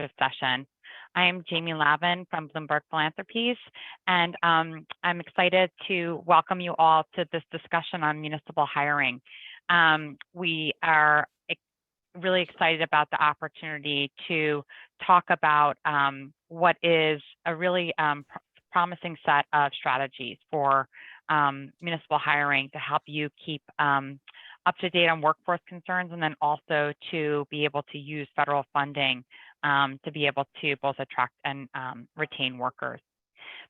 interactive session. I am Jamie Lavin from Bloomberg Philanthropies, and I'm excited to welcome you all to this discussion on municipal hiring. We are really excited about the opportunity to talk about what is a really promising set of strategies for municipal hiring to help you keep up to date on workforce concerns, and then also to be able to use federal funding to be able to both attract and retain workers.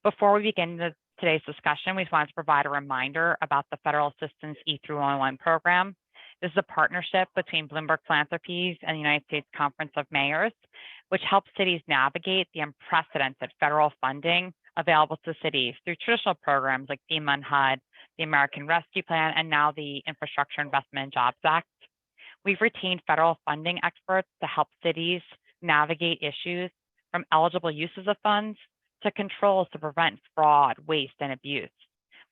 Before we begin today's discussion, we just wanted to provide a reminder about the Federal Assistance E-311 program. This is a partnership between Bloomberg Philanthropies and the United States Conference of Mayors, which helps cities navigate the unprecedented federal funding available to cities through traditional programs like FEMA and HUD, the American Rescue Plan, and now the Infrastructure Investment and Jobs Act. We've retained federal funding experts to help cities navigate issues from eligible uses of funds to controls to prevent fraud, waste, and abuse.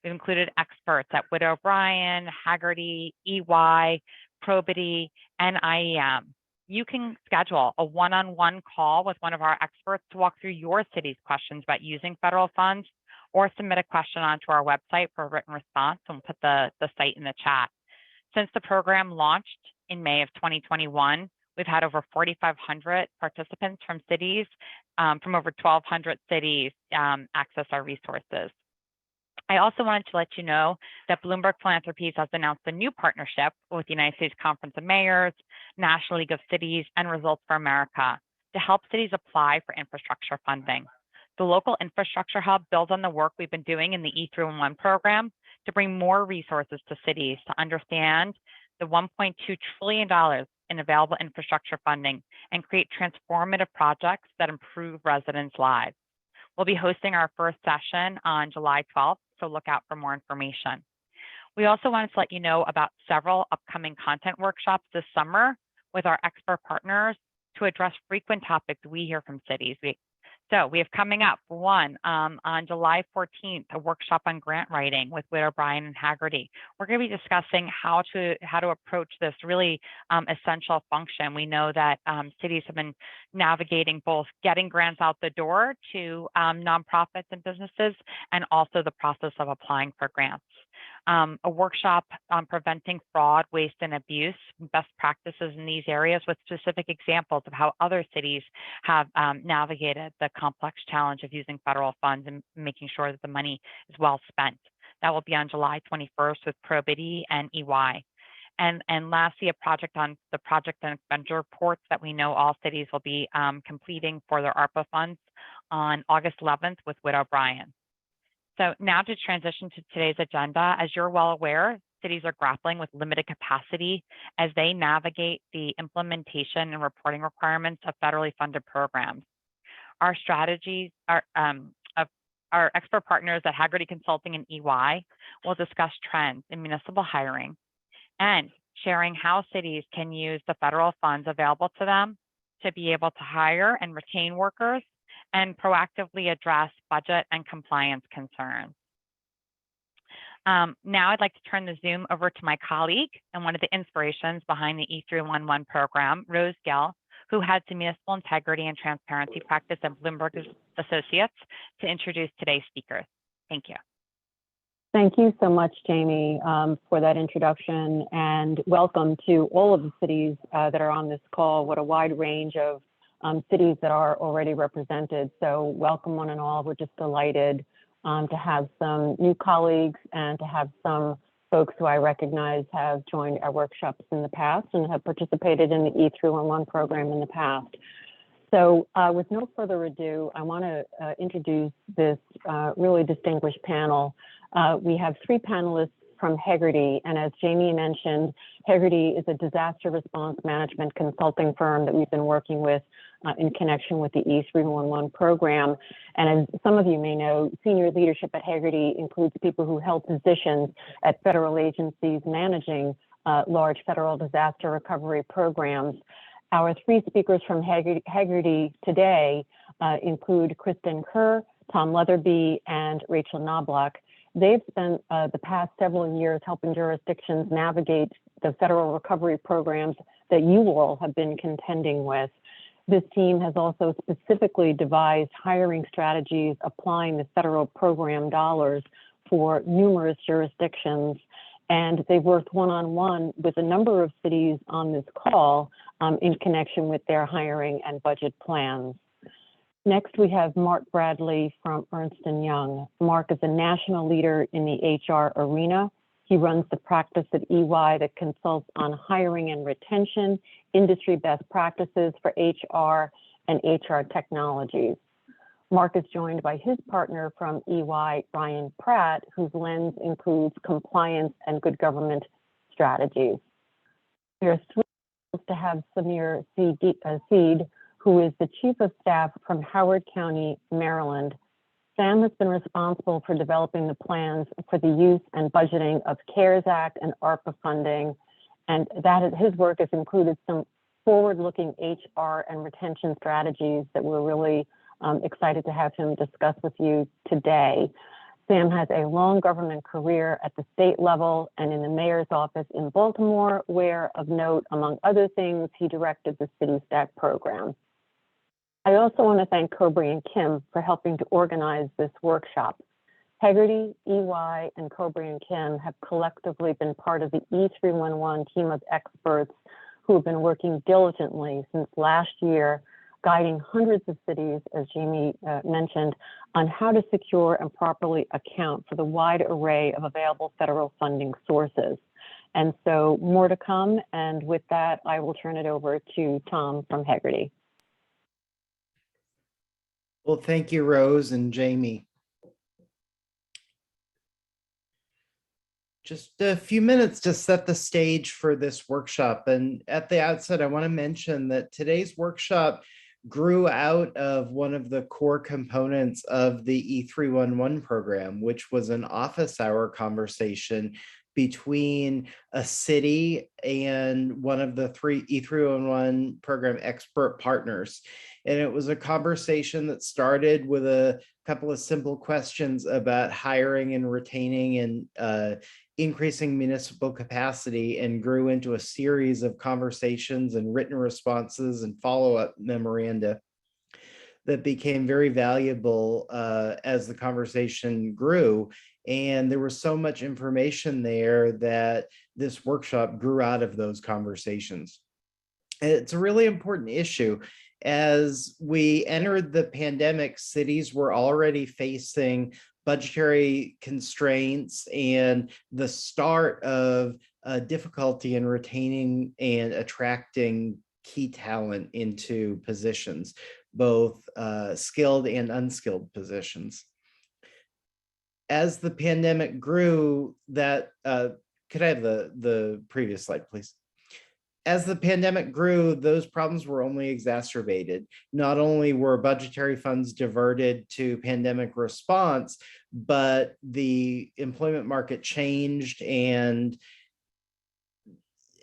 We've included experts at Witt O'Brien, Hagerty, EY, Probity, and IEM. You can schedule a one-on-one call with one of our experts to walk through your city's questions about using federal funds, or submit a question onto our website for a written response, and we'll put the site in the chat. Since the program launched in May of 2021, we've had over 4,500 participants from cities, from over 1,200 cities access our resources. I also wanted to let you know that Bloomberg Philanthropies has announced a new partnership with the United States Conference of Mayors, National League of Cities, and Results for America to help cities apply for infrastructure funding. The local infrastructure hub builds on the work we've been doing in the E-311 program to bring more resources to cities to understand the $1.2 trillion in available infrastructure funding and create transformative projects that improve residents' lives. We'll be hosting our first session on July 12th, so look out for more information. We also wanted to let you know about several upcoming content workshops this summer with our expert partners to address frequent topics we hear from cities. So we have coming up one on July 14th, a workshop on grant writing with Witt O'Brien and Hagerty. We're going to be discussing how to approach this really essential function. We know that cities have been navigating both getting grants out the door to nonprofits and businesses, and also the process of applying for grants. A workshop on preventing fraud, waste, and abuse, best practices in these areas with specific examples of how other cities have navigated the complex challenge of using federal funds and making sure that the money is well spent. That will be on July 21st with Probity and EY. And lastly, a project on the project and expenditure reports that we know all cities will be completing for their ARPA funds on August 11th with Witt O'Brien. So now to transition to today's agenda, as you're well aware, cities are grappling with limited capacity as they navigate the implementation and reporting requirements of federally funded programs. Our strategies are of our expert partners at Hagerty Consulting and EY will discuss trends in municipal hiring and sharing how cities can use the federal funds available to them to be able to hire and retain workers and proactively address budget and compliance concerns. Now I'd like to turn the Zoom over to my colleague and one of the inspirations behind the E-311 program, Rose Gill, who heads the Municipal Integrity and Transparency Practice at Bloomberg Associates, to introduce today's speakers. Thank you. Thank you so much, Jamie, for that introduction, and welcome to all of the cities that are on this call. What a wide range of cities that are already represented. So welcome one and all. We're just delighted to have some new colleagues and to have some folks who I recognize have joined our workshops in the past and have participated in the E-311 program in the past. So with no further ado, I want to introduce this really distinguished panel. We have three panelists from Hagerty, and as Jamie mentioned, Hagerty is a disaster response management consulting firm that we've been working with in connection with the E-311 program. And as some of you may know, senior leadership at Hagerty includes people who held positions at federal agencies managing large federal disaster recovery programs. Our three speakers from Hagerty today include Kristen Kerr, Tom Leatherby, and Rachel Knobloch. They've spent the past several years helping jurisdictions navigate the federal recovery programs that you all have been contending with. This team has also specifically devised hiring strategies applying the federal program dollars for numerous jurisdictions, and they've worked one-on-one with a number of cities on this call in connection with their hiring and budget plans. Next, we have Mark Bradley from Ernst & Young. Mark is a national leader in the HR arena. He runs the practice at EY that consults on hiring and retention, industry best practices for HR, and HR technologies. Mark is joined by his partner from EY, Ryan Pratt, whose lens includes compliance and good government strategies. We are thrilled to have Samir Seed, who is the Chief of Staff from Howard County, Maryland. Sam has been responsible for developing the plans for the use and budgeting of CARES Act and ARPA funding, and his work has included some forward-looking HR and retention strategies that we're really excited to have him discuss with you today. Sam has a long government career at the state level and in the mayor's office in Baltimore, where, of note, among other things, he directed the City Stack program. I also want to thank Cobry and Kim for helping to organize this workshop. Hegarty, EY, and Cobry and Kim have collectively been part of the E311 team of experts who have been working diligently since last year, guiding hundreds of cities, as Jamie mentioned, on how to secure and properly account for the wide array of available federal funding sources. And so more to come. And with that, I will turn it over to Tom from Hegarty. Well, thank you, Rose and Jamie. Just a few minutes to set the stage for this workshop. And at the outset, I want to mention that today's workshop grew out of one of the core components of the E311 program, which was an office hour conversation between a city and one of the three E311 program expert partners. And it was a conversation that started with a couple of simple questions about hiring and retaining and increasing municipal capacity, and grew into a series of conversations and written responses and follow-up memoranda that became very valuable as the conversation grew. And there was so much information there that this workshop grew out of those conversations. It's a really important issue. As we entered the pandemic, cities were already facing budgetary constraints and the start of difficulty in retaining and attracting key talent into positions, both skilled and unskilled positions. As the pandemic grew, could I have the previous slide, please? As the pandemic grew, those problems were only exacerbated. Not only were budgetary funds diverted to pandemic response, but the employment market changed, and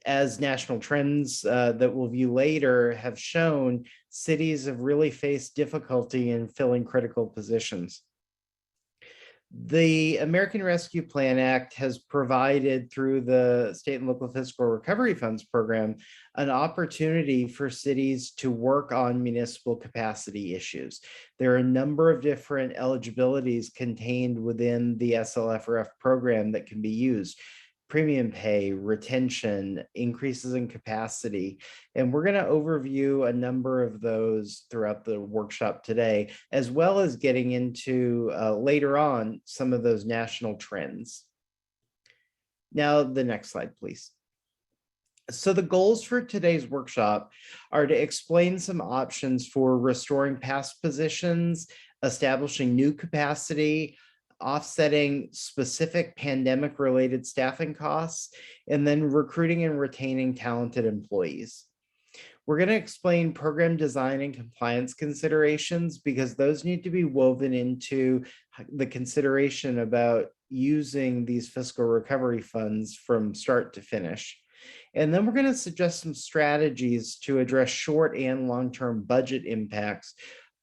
as national trends that we'll view later have shown, cities have really faced difficulty in filling critical positions. The American Rescue Plan Act has provided, through the State and Local Fiscal Recovery Funds program, an opportunity for cities to work on municipal capacity issues. There are a number of different eligibilities contained within the SLFRF program that can be used: premium pay, retention, increases in capacity. And we're going to overview a number of those throughout the workshop today, as well as getting into later on some of those national trends. Now, the next slide, please. So the goals for today's workshop are to explain some options for restoring past positions, establishing new capacity, offsetting specific pandemic-related staffing costs, and then recruiting and retaining talented employees. We're going to explain program design and compliance considerations, because those need to be woven into the consideration about using these fiscal recovery funds from start to finish. And then we're going to suggest some strategies to address short and long-term budget impacts,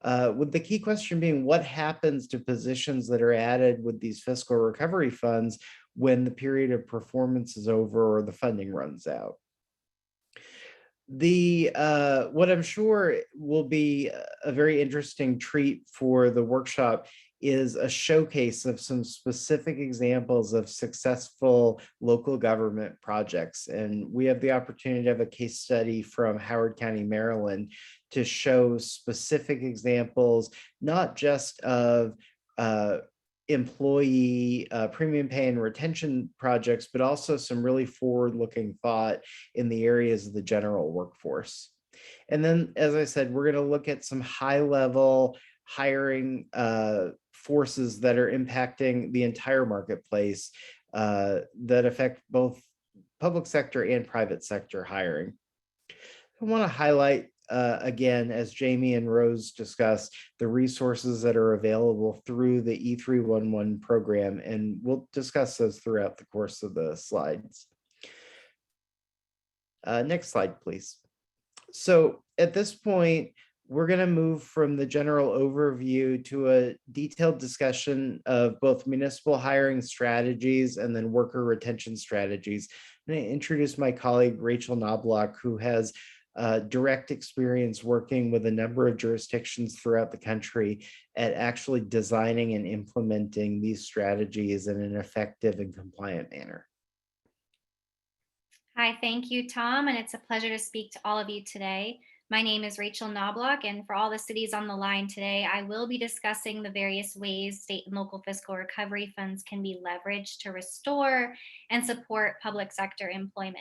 with the key question being, what happens to positions that are added with these fiscal recovery funds when the period of performance is over or the funding runs out? What I'm sure will be a very interesting treat for the workshop is a showcase of some specific examples of successful local government projects. And we have the opportunity to have a case study from Howard County, Maryland, to show specific examples, not just of employee premium pay and retention projects, but also some really forward-looking thought in the areas of the general workforce. And then, as I said, we're going to look at some high-level hiring forces that are impacting the entire marketplace that affect both public sector and private sector hiring. I want to highlight again, as Jamie and Rose discussed, the resources that are available through the E311 program, and we'll discuss those throughout the course of the slides. Next slide, please. So at this point, we're going to move from the general overview to a detailed discussion of both municipal hiring strategies and then worker retention strategies. I'm going to introduce my colleague, Rachel Knobloch, who has direct experience working with a number of jurisdictions throughout the country at actually designing and implementing these strategies in an effective and compliant manner. Hi, thank you, Tom, and it's a pleasure to speak to all of you today. My name is Rachel Knobloch, and for all the cities on the line today, I will be discussing the various ways state and local fiscal recovery funds can be leveraged to restore and support public sector employment.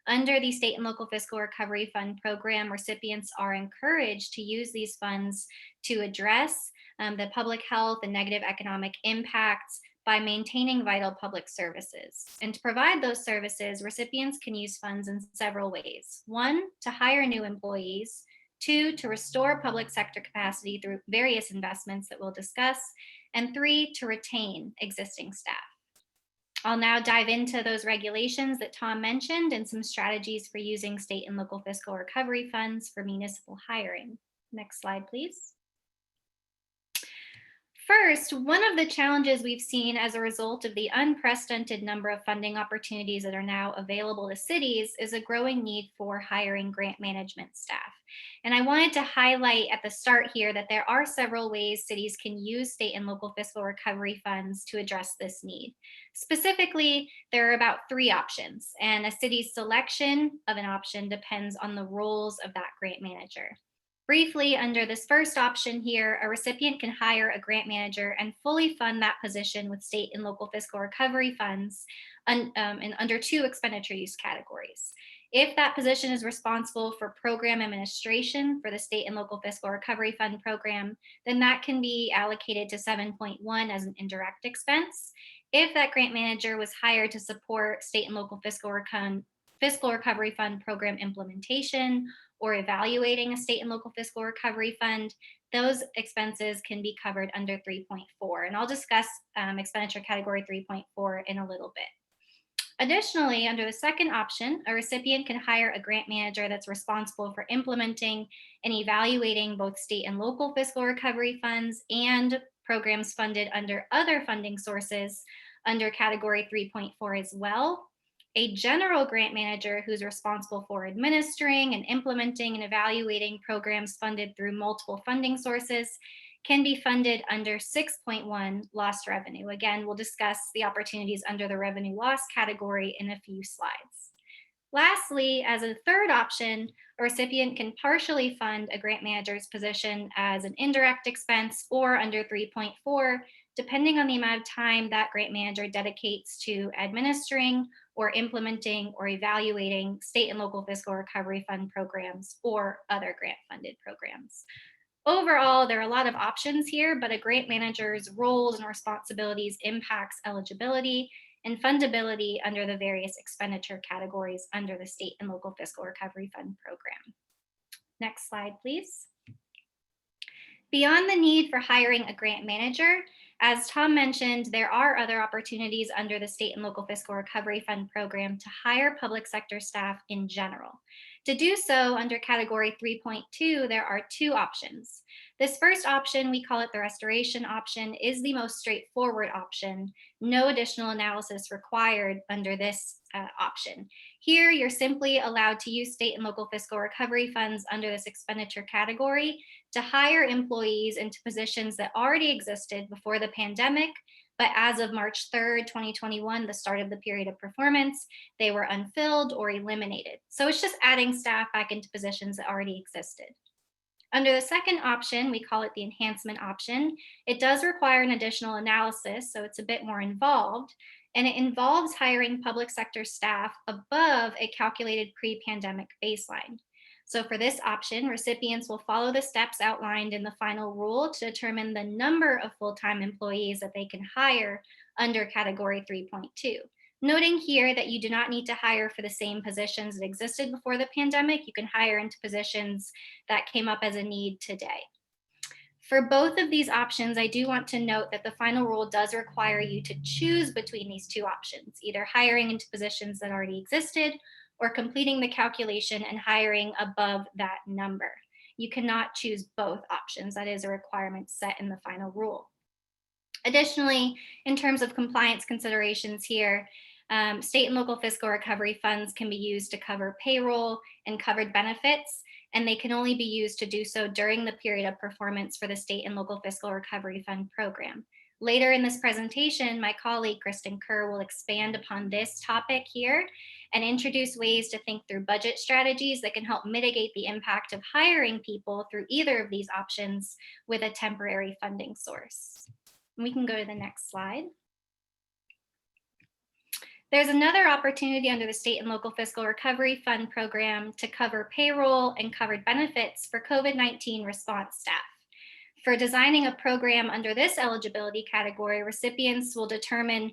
Under the State and Local Fiscal Recovery Fund program, recipients are encouraged to use these funds to address the public health and negative economic impacts by maintaining vital public services. And to provide those services, recipients can use funds in several ways. 1, to hire new employees. 2, to restore public sector capacity through various investments that we'll discuss. And 3, to retain existing staff. I'll now dive into those regulations that Tom mentioned and some strategies for using state and local fiscal recovery funds for municipal hiring. Next slide, please. First, one of the challenges we've seen as a result of the unprecedented number of funding opportunities that are now available to cities is a growing need for hiring grant management staff. And I wanted to highlight at the start here that there are several ways cities can use state and local fiscal recovery funds to address this need. Specifically, there are about 3 options, and a city's selection of an option depends on the roles of that grant manager. Briefly, under this first option here, a recipient can hire a grant manager and fully fund that position with state and local fiscal recovery funds and under 2 expenditure use categories. If that position is responsible for program administration for the state and local fiscal recovery fund program, then that can be allocated to 7.1 as an indirect expense. If that grant manager was hired to support state and local fiscal recovery fund program implementation or evaluating a state and local fiscal recovery fund, those expenses can be covered under 3.4. And I'll discuss expenditure category 3.4 in a little bit. Additionally, under the second option, a recipient can hire a grant manager that's responsible for implementing and evaluating both state and local fiscal recovery funds and programs funded under other funding sources under category 3.4 as well. A general grant manager who's responsible for administering and implementing and evaluating programs funded through multiple funding sources can be funded under 6.1 lost revenue. Again, we'll discuss the opportunities under the revenue loss category in a few slides. Lastly, as a third option, a recipient can partially fund a grant manager's position as an indirect expense or under 3.4, depending on the amount of time that grant manager dedicates to administering or implementing or evaluating state and local fiscal recovery fund programs or other grant funded programs. Overall, there are a lot of options here, but a grant manager's roles and responsibilities impacts eligibility and fundability under the various expenditure categories under the state and local fiscal recovery fund program. Next slide, please. Beyond the need for hiring a grant manager, as Tom mentioned, there are other opportunities under the state and local fiscal recovery fund program to hire public sector staff in general. To do so under category 3.2, there are two options. This first option, we call it the restoration option, is the most straightforward option. No additional analysis required under this option. Here, you're simply allowed to use state and local fiscal recovery funds under this expenditure category to hire employees into positions that already existed before the pandemic, but as of March 3rd, 2021, the start of the period of performance, they were unfilled or eliminated. So it's just adding staff back into positions that already existed. Under the second option, we call it the enhancement option. It does require an additional analysis, so it's a bit more involved, and it involves hiring public sector staff above a calculated pre-pandemic baseline. So for this option, recipients will follow the steps outlined in the final rule to determine the number of full-time employees that they can hire under category 3.2. Noting here that you do not need to hire for the same positions that existed before the pandemic. You can hire into positions that came up as a need today. For both of these options, I do want to note that the final rule does require you to choose between these two options, either hiring into positions that already existed or completing the calculation and hiring above that number. You cannot choose both options. That is a requirement set in the final rule. Additionally, in terms of compliance considerations here, state and local fiscal recovery funds can be used to cover payroll and covered benefits, and they can only be used to do so during the period of performance for the state and local fiscal recovery fund program. Later in this presentation, my colleague Kristen Kerr will expand upon this topic here and introduce ways to think through budget strategies that can help mitigate the impact of hiring people through either of these options with a temporary funding source. We can go to the next slide. There's another opportunity under the State and Local Fiscal Recovery Fund program to cover payroll and covered benefits for COVID-19 response staff. For designing a program under this eligibility category, recipients will determine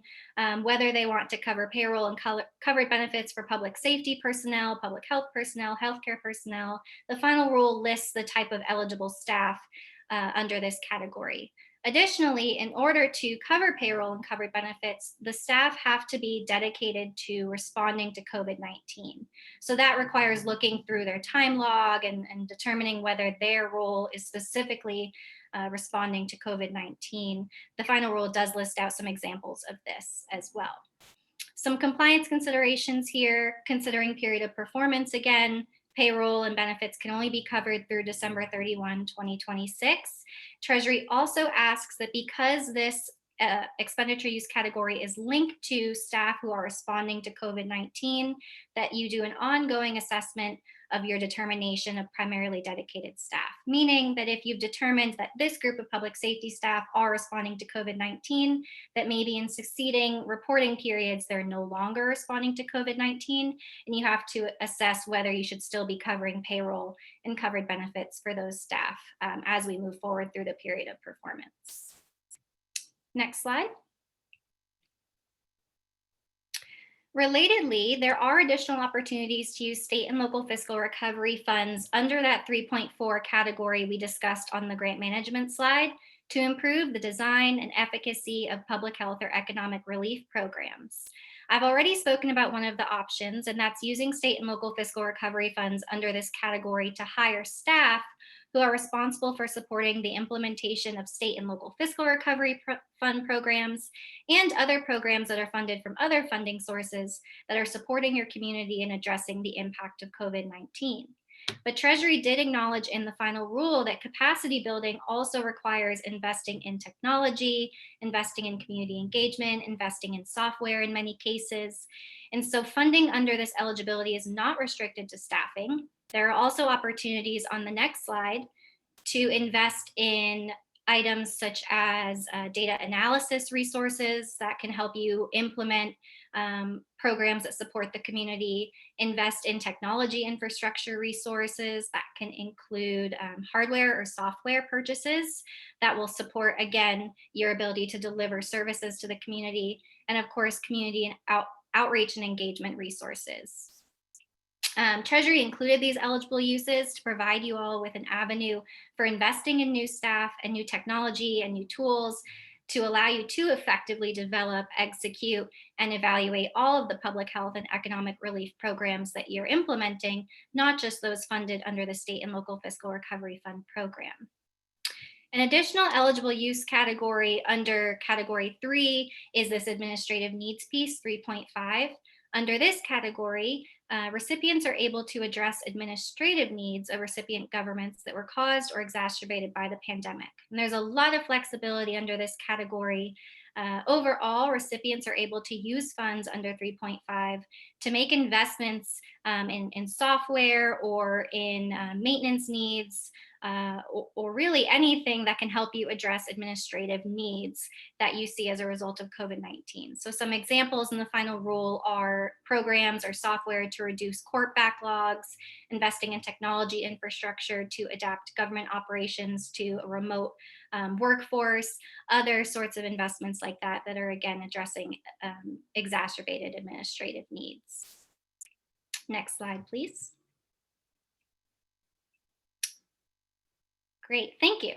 whether they want to cover payroll and covered benefits for public safety personnel, public health personnel, healthcare personnel. The final rule lists the type of eligible staff under this category. Additionally, in order to cover payroll and covered benefits, the staff have to be dedicated to responding to COVID-19. So that requires looking through their time log and determining whether their role is specifically responding to COVID-19. The final rule does list out some examples of this as well. Some compliance considerations here, considering period of performance again. Payroll and benefits can only be covered through December 31, 2026. Treasury also asks that because this expenditure use category is linked to staff who are responding to COVID-19, that you do an ongoing assessment of your determination of primarily dedicated staff, meaning that if you've determined that this group of public safety staff are responding to COVID-19, that maybe in succeeding reporting periods, they're no longer responding to COVID-19, and you have to assess whether you should still be covering payroll and covered benefits for those staff as we move forward through the period of performance. Next slide. Relatedly, there are additional opportunities to use state and local fiscal recovery funds under that 3.4 category we discussed on the grant management slide to improve the design and efficacy of public health or economic relief programs. I've already spoken about one of the options, and that's using state and local fiscal recovery funds under this category to hire staff who are responsible for supporting the implementation of state and local fiscal recovery fund programs and other programs that are funded from other funding sources that are supporting your community and addressing the impact of COVID-19. But Treasury did acknowledge in the final rule that capacity building also requires investing in technology, investing in community engagement, investing in software in many cases. And so funding under this eligibility is not restricted to staffing. There are also opportunities on the next slide to invest in items such as data analysis resources that can help you implement programs that support the community, invest in technology infrastructure resources that can include hardware or software purchases that will support, again, your ability to deliver services to the community, and of course, community and outreach and engagement resources. Treasury included these eligible uses to provide you all with an avenue for investing in new staff and new technology and new tools to allow you to effectively develop, execute, and evaluate all of the public health and economic relief programs that you're implementing, not just those funded under the state and local fiscal recovery fund program. An additional eligible use category under category 3 is this administrative needs piece, 3.5. Under this category, recipients are able to address administrative needs of recipient governments that were caused or exacerbated by the pandemic. And there's a lot of flexibility under this category. Overall, recipients are able to use funds under 3.5 to make investments in software or in maintenance needs, or really anything that can help you address administrative needs that you see as a result of COVID-19. So some examples in the final rule are programs or software to reduce court backlogs, investing in technology infrastructure to adapt government operations to a remote workforce, other sorts of investments like that that are, again, addressing exacerbated administrative needs. Next slide, please. Great, thank you.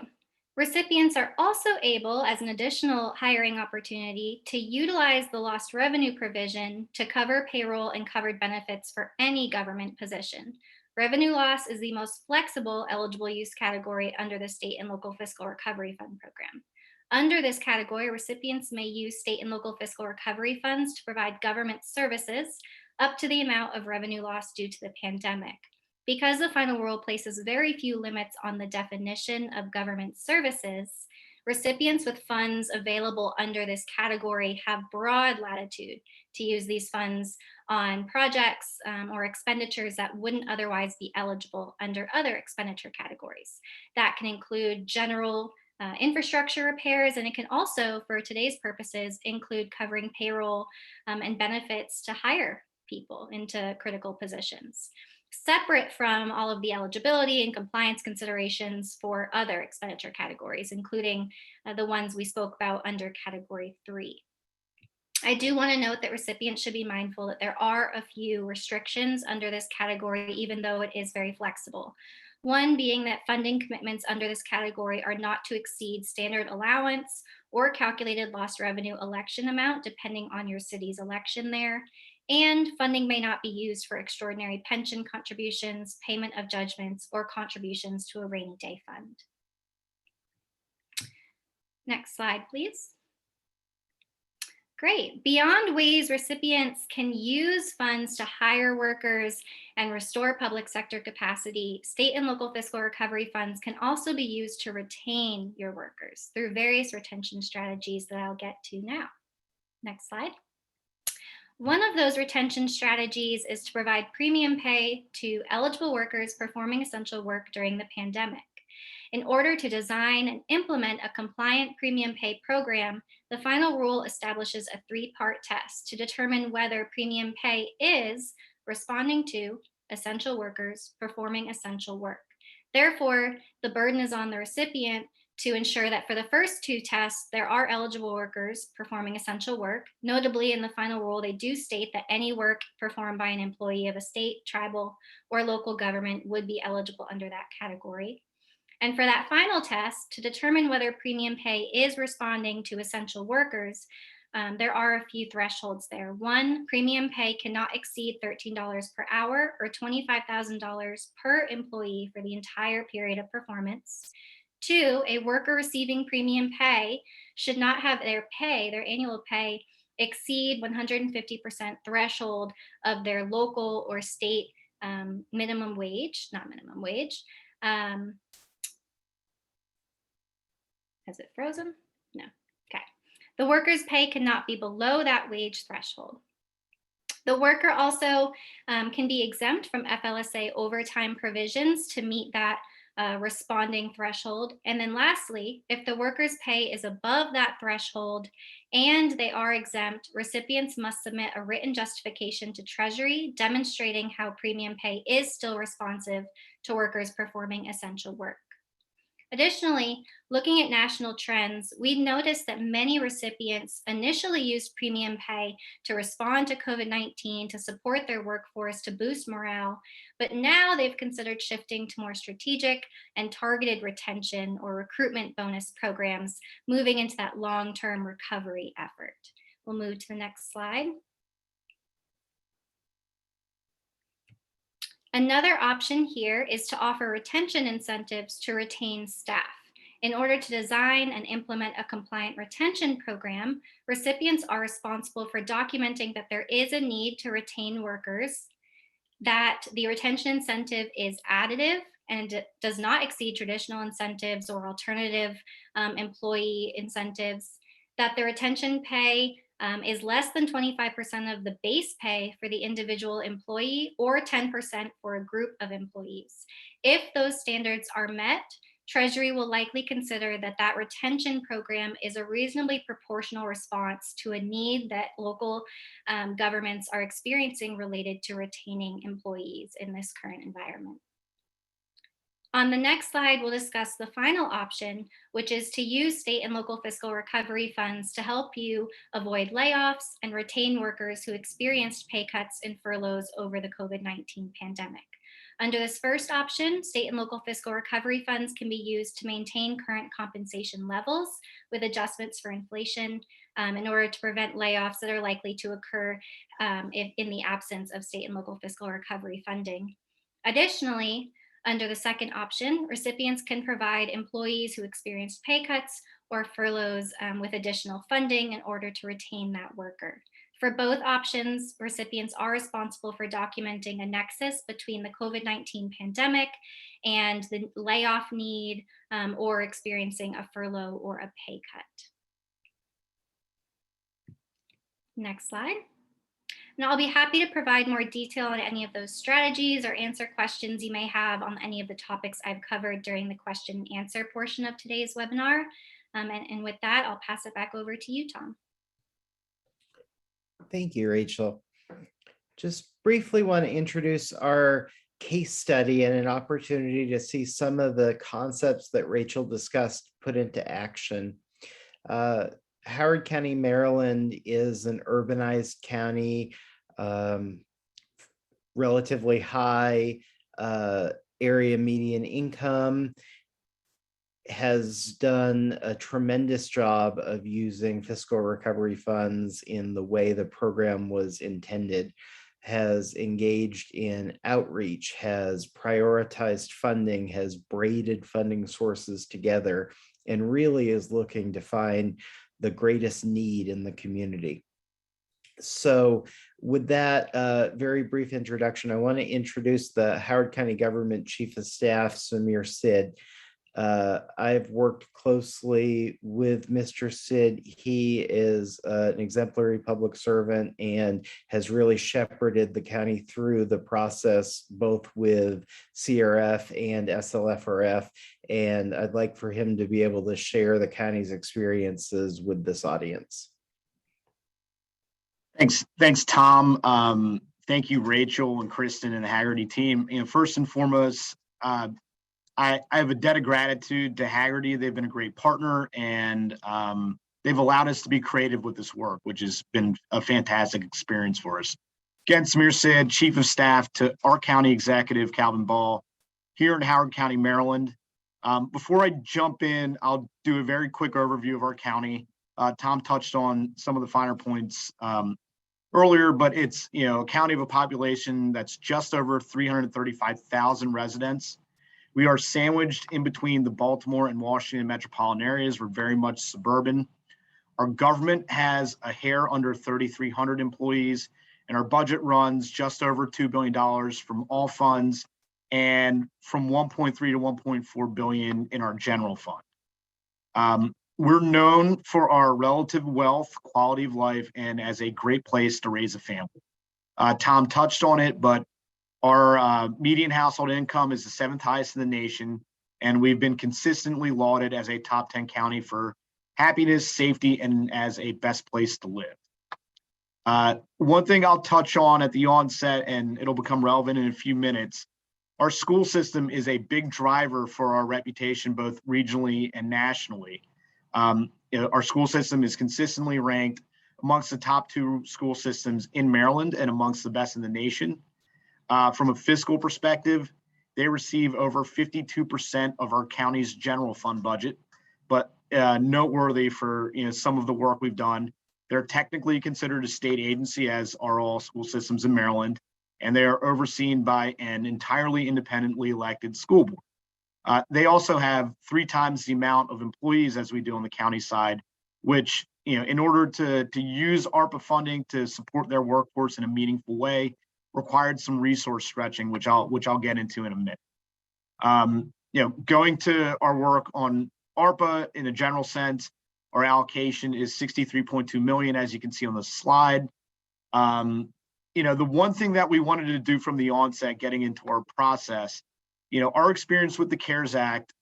Recipients are also able, as an additional hiring opportunity, to utilize the lost revenue provision to cover payroll and covered benefits for any government position. Revenue loss is the most flexible eligible use category under the state and local fiscal recovery fund program. Under this category, recipients may use state and local fiscal recovery funds to provide government services up to the amount of revenue loss due to the pandemic. Because the final rule places very few limits on the definition of government services, recipients with funds available under this category have broad latitude to use these funds on projects or expenditures that wouldn't otherwise be eligible under other expenditure categories. That can include general infrastructure repairs, and it can also, for today's purposes, include covering payroll and benefits to hire people into critical positions, separate from all of the eligibility and compliance considerations for other expenditure categories, including the ones we spoke about under category 3. I do want to note that recipients should be mindful that there are a few restrictions under this category, even though it is very flexible. One being that funding commitments under this category are not to exceed standard allowance or calculated lost revenue election amount, depending on your city's election there. And funding may not be used for extraordinary pension contributions, payment of judgments, or contributions to a rainy day fund. Next slide, please. Great. Beyond ways recipients can use funds to hire workers and restore public sector capacity, state and local fiscal recovery funds can also be used to retain your workers through various retention strategies that I'll get to now. Next slide. One of those retention strategies is to provide premium pay to eligible workers performing essential work during the pandemic. In order to design and implement a compliant premium pay program, the final rule establishes a 3-part test to determine whether premium pay is responding to essential workers performing essential work. Therefore, the burden is on the recipient to ensure that for the first 2 tests, there are eligible workers performing essential work. Notably, in the final rule, they do state that any work performed by an employee of a state, tribal, or local government would be eligible under that category. And for that final test, to determine whether premium pay is responding to essential workers, there are a few thresholds there. 1, premium pay cannot exceed $13 per hour or $25,000 per employee for the entire period of performance. 2, a worker receiving premium pay should not have their annual pay, exceed 150% threshold of their local or state minimum wage, not minimum wage. Has it frozen? No. Okay. The worker's pay cannot be below that wage threshold. The worker also can be exempt from FLSA overtime provisions to meet that responding threshold. And then lastly, if the worker's pay is above that threshold and they are exempt, recipients must submit a written justification to Treasury demonstrating how premium pay is still responsive to workers performing essential work. Additionally, looking at national trends, we noticed that many recipients initially used premium pay to respond to COVID-19 to support their workforce to boost morale, but now they've considered shifting to more strategic and targeted retention or recruitment bonus programs, moving into that long-term recovery effort. We'll move to the next slide. Another option here is to offer retention incentives to retain staff. In order to design and implement a compliant retention program, recipients are responsible for documenting that there is a need to retain workers, that the retention incentive is additive and does not exceed traditional incentives or alternative employee incentives, that the retention pay is less than 25% of the base pay for the individual employee or 10% for a group of employees. If those standards are met, Treasury will likely consider that that retention program is a reasonably proportional response to a need that local governments are experiencing related to retaining employees in this current environment. On the next slide, we'll discuss the final option, which is to use state and local fiscal recovery funds to help you avoid layoffs and retain workers who experienced pay cuts and furloughs over the COVID-19 pandemic. Under this first option, state and local fiscal recovery funds can be used to maintain current compensation levels with adjustments for inflation in order to prevent layoffs that are likely to occur in the absence of state and local fiscal recovery funding. Additionally, under the second option, recipients can provide employees who experienced pay cuts or furloughs with additional funding in order to retain that worker. For both options, recipients are responsible for documenting a nexus between the COVID-19 pandemic and the layoff need or experiencing a furlough or a pay cut. Next slide. And I'll be happy to provide more detail on any of those strategies or answer questions you may have on any of the topics I've covered during the question and answer portion of today's webinar. And with that, I'll pass it back over to you, Tom. Thank you, Rachel. Just briefly want to introduce our case study and an opportunity to see some of the concepts that Rachel discussed put into action. Howard County, Maryland is an urbanized county, relatively high area median income, has done a tremendous job of using fiscal recovery funds in the way the program was intended, has engaged in outreach, has prioritized funding, has braided funding sources together, and really is looking to find the greatest need in the community. So with that very brief introduction, I want to introduce the Howard County Government Chief of Staff, Samir Sid. I've worked closely with Mr. Sid. He is an exemplary public servant and has really shepherded the county through the process, both with CRF and SLFRF. And I'd like for him to be able to share the county's experiences with this audience. Thanks, Tom. Thank you, Rachel and Kristen and the Haggerty team. First and foremost, I have a debt of gratitude to Haggerty. They've been a great partner, and they've allowed us to be creative with this work, which has been a fantastic experience for us. Again, Samir Sid, Chief of Staff to our County Executive, Calvin Ball, here in Howard County, Maryland. Before I jump in, I'll do a very quick overview of our county. Tom touched on some of the finer points earlier, but it's a county of a population that's just over 335,000 residents. We are sandwiched in between the Baltimore and Washington metropolitan areas. We're very much suburban. Our government has a hair under 3,300 employees, and our budget runs just over $2 billion from all funds and from 1.3 to 1.4 billion in our general fund. We're known for our relative wealth, quality of life, and as a great place to raise a family. Tom touched on it, but our median household income is the 7th highest in the nation, and we've been consistently lauded as a top 10 county for happiness, safety, and as a best place to live. One thing I'll touch on at the onset, and it'll become relevant in a few minutes, Our school system is a big driver for our reputation, both regionally and nationally. Our school system is consistently ranked amongst the top 2 school systems in Maryland and amongst the best in the nation. From a fiscal perspective, they receive over 52% of our county's general fund budget, but noteworthy for some of the work we've done, they're technically considered a state agency, as are all school systems in Maryland, and they are overseen by an entirely independently elected school board. They also have 3 times the amount of employees as we do on the county side, which, in order to use ARPA funding to support their workforce in a meaningful way, required some resource stretching, which I'll get into in a minute. Going to our work on ARPA in a general sense, our allocation is $63.2 million, as you can see on the slide. The one thing that we wanted to do from the onset, getting into our process, our experience with the CARES Act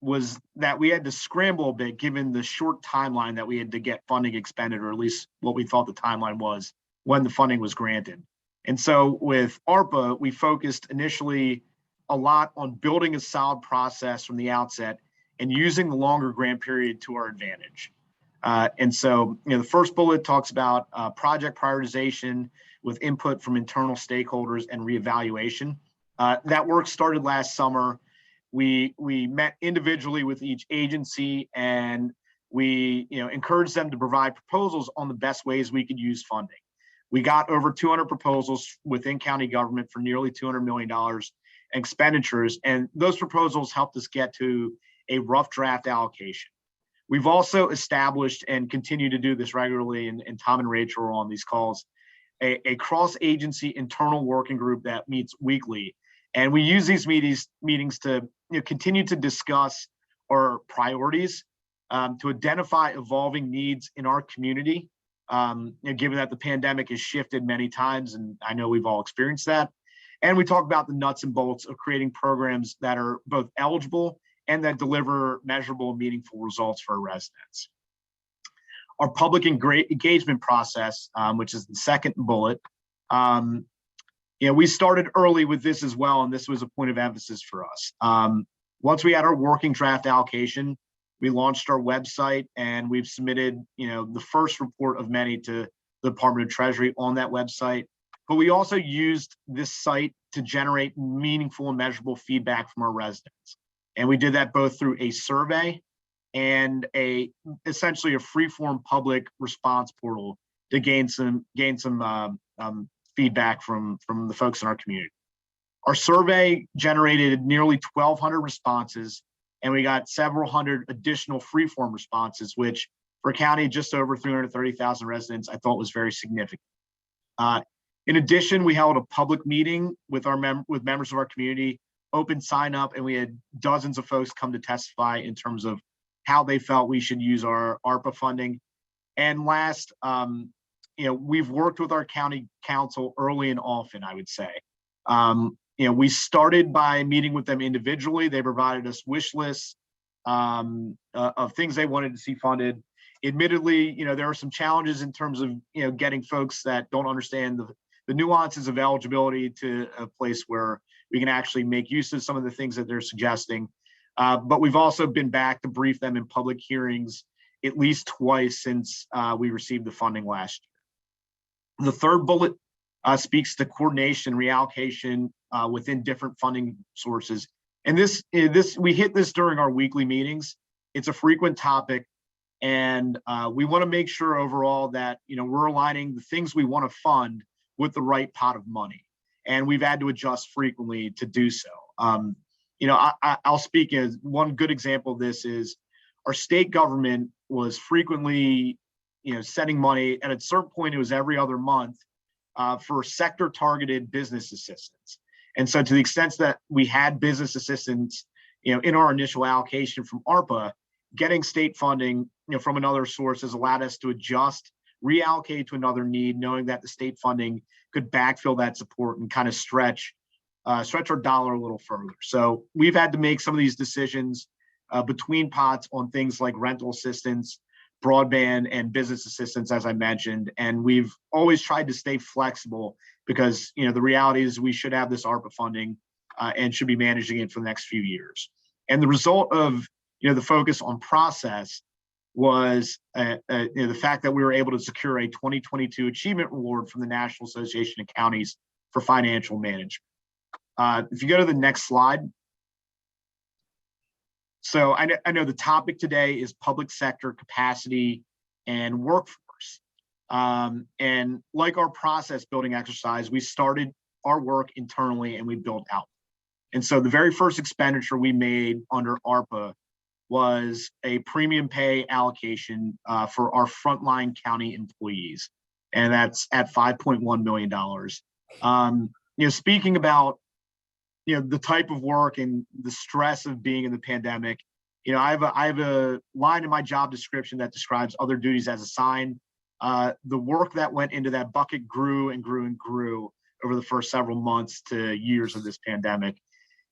was that we had to scramble a bit given the short timeline that we had to get funding expended, or at least what we thought the timeline was when the funding was granted. And so with ARPA, we focused initially a lot on building a solid process from the outset and using the longer grant period to our advantage. And so, the first bullet talks about project prioritization with input from internal stakeholders and reevaluation. That work started last summer. We met individually with each agency, and we encouraged them to provide proposals on the best ways we could use funding. We got over 200 proposals within county government for nearly $200 million in expenditures, and those proposals helped us get to a rough draft allocation. We've also established, and continue to do this regularly, and Tom and Rachel are on these calls, a cross-agency internal working group that meets weekly. And we use these meetings to continue to discuss our priorities, to identify evolving needs in our community, given that the pandemic has shifted many times, and I know we've all experienced that. And we talk about the nuts and bolts of creating programs that are both eligible and that deliver measurable and meaningful results for our residents. Our public engagement process, which is the second bullet, we started early with this as well, and this was a point of emphasis for us. Once we had our working draft allocation, we launched our website, and we've submitted, the first report of many to the Department of Treasury on that website. But we also used this site to generate meaningful and measurable feedback from our residents. And we did that both through a survey and essentially a free-form public response portal to gain some feedback from the folks in our community. Our survey generated nearly 1,200 responses, and we got several hundred additional free-form responses, which for a county just over 330,000 residents, I thought was very significant. In addition, we held a public meeting with members of our community, open sign up, and we had dozens of folks come to testify in terms of how they felt we should use our ARPA funding. And last, we've worked with our county council early and often, I would say. We started by meeting with them individually. They provided us wish lists of things they wanted to see funded. Admittedly, there are some challenges in terms of getting folks that don't understand the nuances of eligibility to a place where we can actually make use of some of the things that they're suggesting. But we've also been back to brief them in public hearings at least twice since we received the funding last year. The third bullet speaks to coordination, reallocation within different funding sources. And we hit this during our weekly meetings. It's a frequent topic. And we want to make sure overall that we're aligning the things we want to fund with the right pot of money. And we've had to adjust frequently to do so. I'll speak as one good example of this is our state government was frequently sending money, and at a certain point it was every other month for sector targeted business assistance. And so to the extent that we had business assistance in our initial allocation from ARPA, getting state funding from another source has allowed us to adjust, reallocate to another need, knowing that the state funding could backfill that support and kind of stretch our dollar a little further. So we've had to make some of these decisions between pots on things like rental assistance, broadband and business assistance, as I mentioned. And we've always tried to stay flexible because, you know, the reality is we should have this ARPA funding and should be managing it for the next few years. And the result of, you know, the focus on process was you know, the fact that we were able to secure a 2022 achievement reward from the National Association of Counties for Financial Management. If you go to the next slide. So I know the topic today is public sector capacity and workforce. And like our process building exercise, we started our work internally and we built out. And so the very first expenditure we made under ARPA was a premium pay allocation for our frontline county employees. And that's at $5.1 million. You know, speaking about, you know, the type of work and the stress of being in the pandemic, you know, I have a line in my job description that describes other duties as assigned. The work that went into that bucket grew and grew and grew over the first several months to years of this pandemic.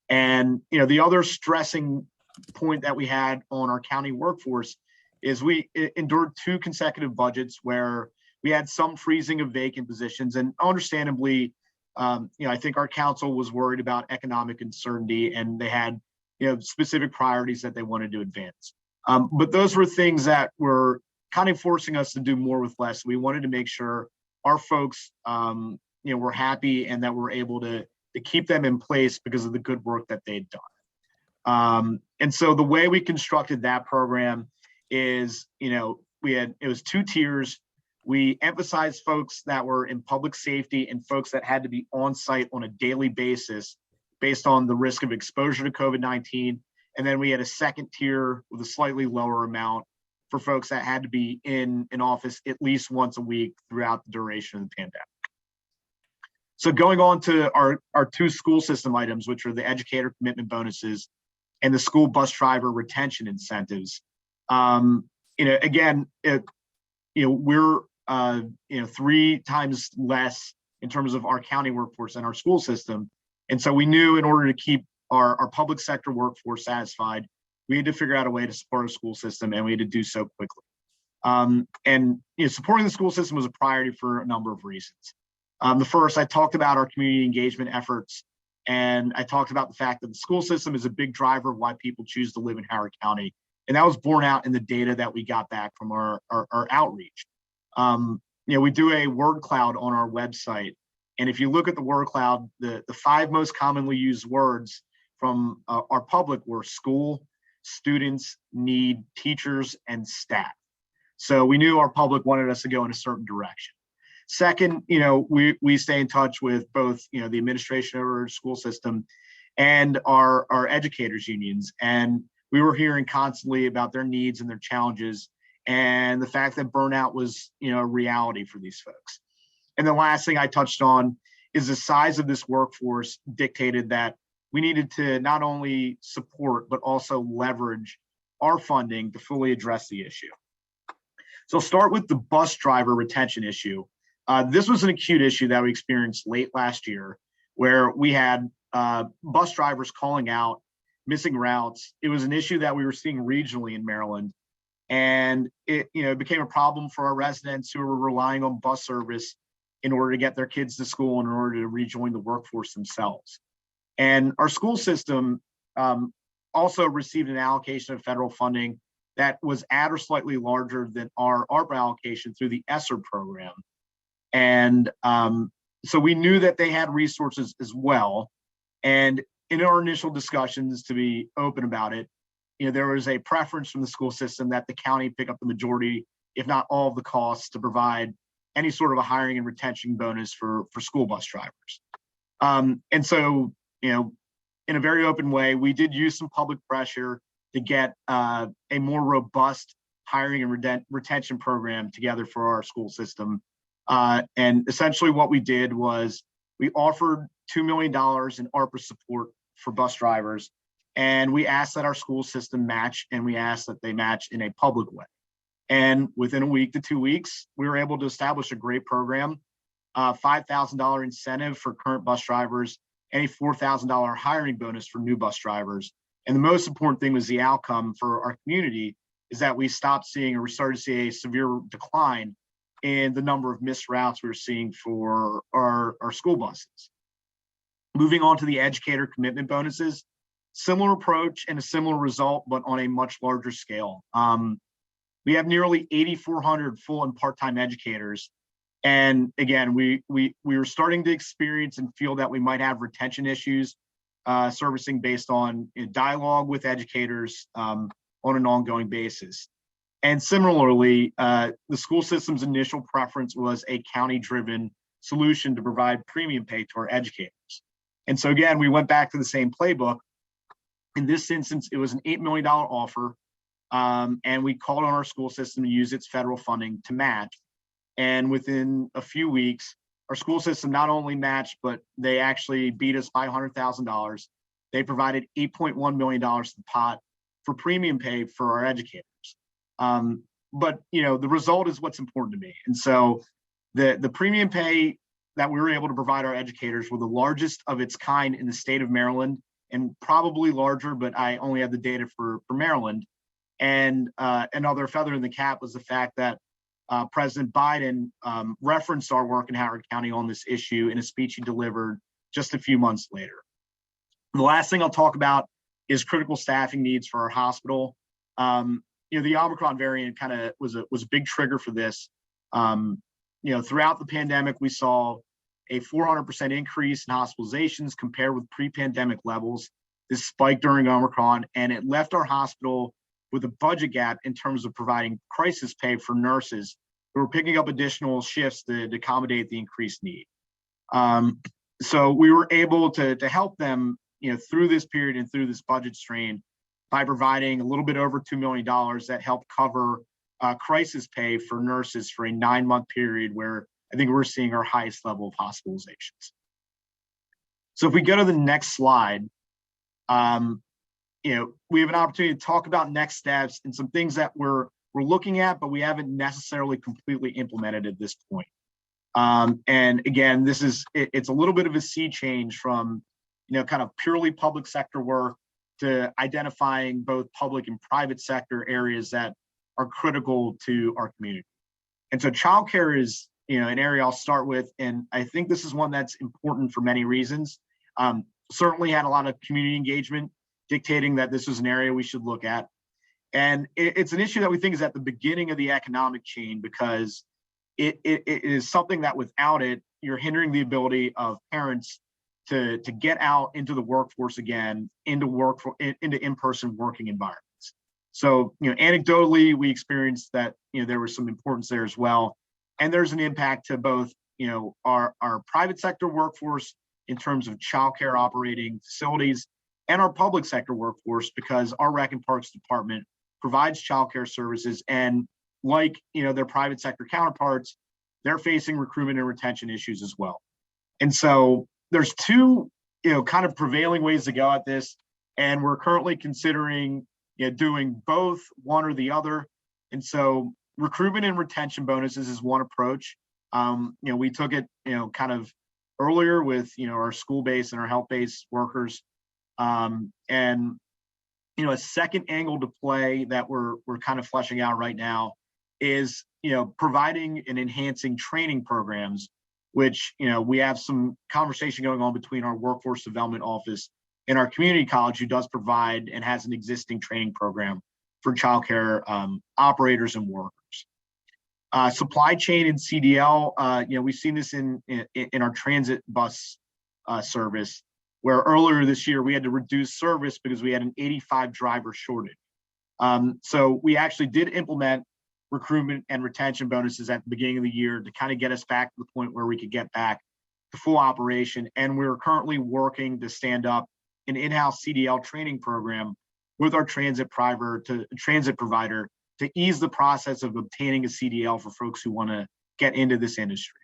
And, you know, the other stressing point that we had on our county workforce is we endured 2 consecutive budgets where we had some freezing of vacant positions, and understandably, you know, I think our council was worried about economic uncertainty and they had, you know, specific priorities that they wanted to advance. But those were things that were kind of forcing us to do more with less. We wanted to make sure our folks, you know, were happy and that we're able to keep them in place because of the good work that they'd done. And so the way we constructed that program is, you know, it was 2 tiers. We emphasized folks that were in public safety and folks that had to be on site on a daily basis based on the risk of exposure to COVID-19. And then we had a second tier with a slightly lower amount for folks that had to be in an office at least once a week throughout the duration of the pandemic. So going on to our 2 school system items, which are the educator commitment bonuses and the school bus driver retention incentives. You know, again, you know, we're you know, 3 times less in terms of our county workforce and our school system. And so we knew in order to keep our public sector workforce satisfied, we had to figure out a way to support our school system, and we had to do so quickly. And you know, supporting the school system was a priority for a number of reasons. The first, I talked about our community engagement efforts, and I talked about the fact that the school system is a big driver of why people choose to live in Howard County. And that was borne out in the data that we got back from our outreach. You know, we do a word cloud on our website. And if you look at the word cloud, the 5 most commonly used words from our public were school, students, need, teachers, and staff. So we knew our public wanted us to go in a certain direction. Second, you know, we stay in touch with both, you know, the administration of our school system and our educators unions. And we were hearing constantly about their needs and their challenges and the fact that burnout was, you know, a reality for these folks. And the last thing I touched on is the size of this workforce dictated that we needed to not only support, but also leverage our funding to fully address the issue. So I'll start with the bus driver retention issue. This was an acute issue that we experienced late last year, where we had bus drivers calling out, missing routes. It was an issue that we were seeing regionally in Maryland. And it became a problem for our residents who were relying on bus service in order to get their kids to school, in order to rejoin the workforce themselves. And our school system also received an allocation of federal funding that was at or slightly larger than our ARPA allocation through the ESSER program. And so we knew that they had resources as well. And in our initial discussions, to be open about it, there was a preference from the school system that the county pick up the majority, if not all of the costs, to provide any sort of a hiring and retention bonus for school bus drivers. And so, in a very open way, we did use some public pressure to get a more robust hiring and retention program together for our school system. And essentially what we did was we offered $2 million in ARPA support for bus drivers. And we asked that our school system match, and we asked that they match in a public way. And within a week to 2 weeks, we were able to establish a great program, $5,000 incentive for current bus drivers, and a $4,000 hiring bonus for new bus drivers. And the most important thing was the outcome for our community is that we stopped seeing, or we started to see, a severe decline in the number of missed routes we were seeing for our school buses. Moving on to the educator commitment bonuses, similar approach and a similar result, but on a much larger scale. We have nearly 8,400 full and part-time educators. And again, we were starting to experience and feel that we might have retention issues servicing based on dialogue with educators on an ongoing basis. And similarly, the school system's initial preference was a county-driven solution to provide premium pay to our educators. And so again, we went back to the same playbook. In this instance, it was an $8 million offer, and we called on our school system to use its federal funding to match. And within a few weeks, our school system not only matched, but they actually beat us by $100,000. They provided $8.1 million to the pot for premium pay for our educators. But the result is what's important to me. And so the premium pay that we were able to provide our educators were the largest of its kind in the state of Maryland, and probably larger, but I only have the data for Maryland. And another feather in the cap was the fact that President Biden referenced our work in Howard County on this issue in a speech he delivered just a few months later. The last thing I'll talk about is critical staffing needs for our hospital. The Omicron variant kind of was a big trigger for this. Throughout the pandemic, we saw a 400% increase in hospitalizations compared with pre-pandemic levels. This spiked during Omicron, and it left our hospital with a budget gap in terms of providing crisis pay for nurses who were picking up additional shifts to accommodate the increased need. So we were able to help them, through this period and through this budget strain by providing a little bit over $2 million that helped cover crisis pay for nurses for a 9-month period where I think we're seeing our highest level of hospitalizations. So if we go to the next slide, we have an opportunity to talk about next steps and some things that we're looking at, but we haven't necessarily completely implemented at this point. And again, it's a little bit of a sea change from, kind of purely public sector work to identifying both public and private sector areas that are critical to our community. And so childcare is, an area I'll start with, and I think this is one that's important for many reasons. Certainly had a lot of community engagement dictating that this is an area we should look at. And it's an issue that we think is at the beginning of the economic chain, because it is something that without it, you're hindering the ability of parents to get out into the workforce again, into in-person working environments. So, anecdotally, we experienced that, there was some importance there as well. And there's an impact to both, our private sector workforce in terms of childcare operating facilities and our public sector workforce, because our Rec and Parks Department provides childcare services, and like, their private sector counterparts, they're facing recruitment and retention issues as well. And so there's two, kind of prevailing ways to go at this. And we're currently considering, doing both, one or the other. And so recruitment and retention bonuses is one approach. We took it, kind of earlier with, our school-based and our health-based workers. And, a second angle to play that we're kind of fleshing out right now is, providing and enhancing training programs, which, we have some conversation going on between our workforce development office and our community college, who does provide and has an existing training program for childcare operators and workers. Supply chain and CDL, we've seen this in our transit bus service, where earlier this year we had to reduce service because we had an 85 driver shortage. So we actually did implement recruitment and retention bonuses at the beginning of the year to kind of get us back to the point where we could get back to full operation. And we're currently working to stand up an in-house CDL training program with our transit provider to ease the process of obtaining a CDL for folks who want to get into this industry.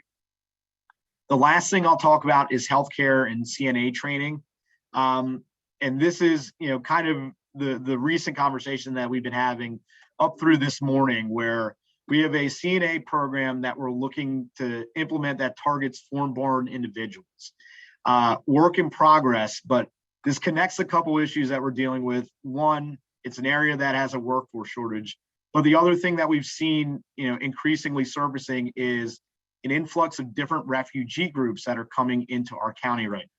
The last thing I'll talk about is healthcare and CNA training. And this is, kind of the recent conversation that we've been having up through this morning, where we have a CNA program that we're looking to implement that targets foreign-born individuals. Work in progress, but this connects a couple issues that we're dealing with. One, it's an area that has a workforce shortage, But the other thing that we've seen, increasingly surfacing is an influx of different refugee groups that are coming into our county right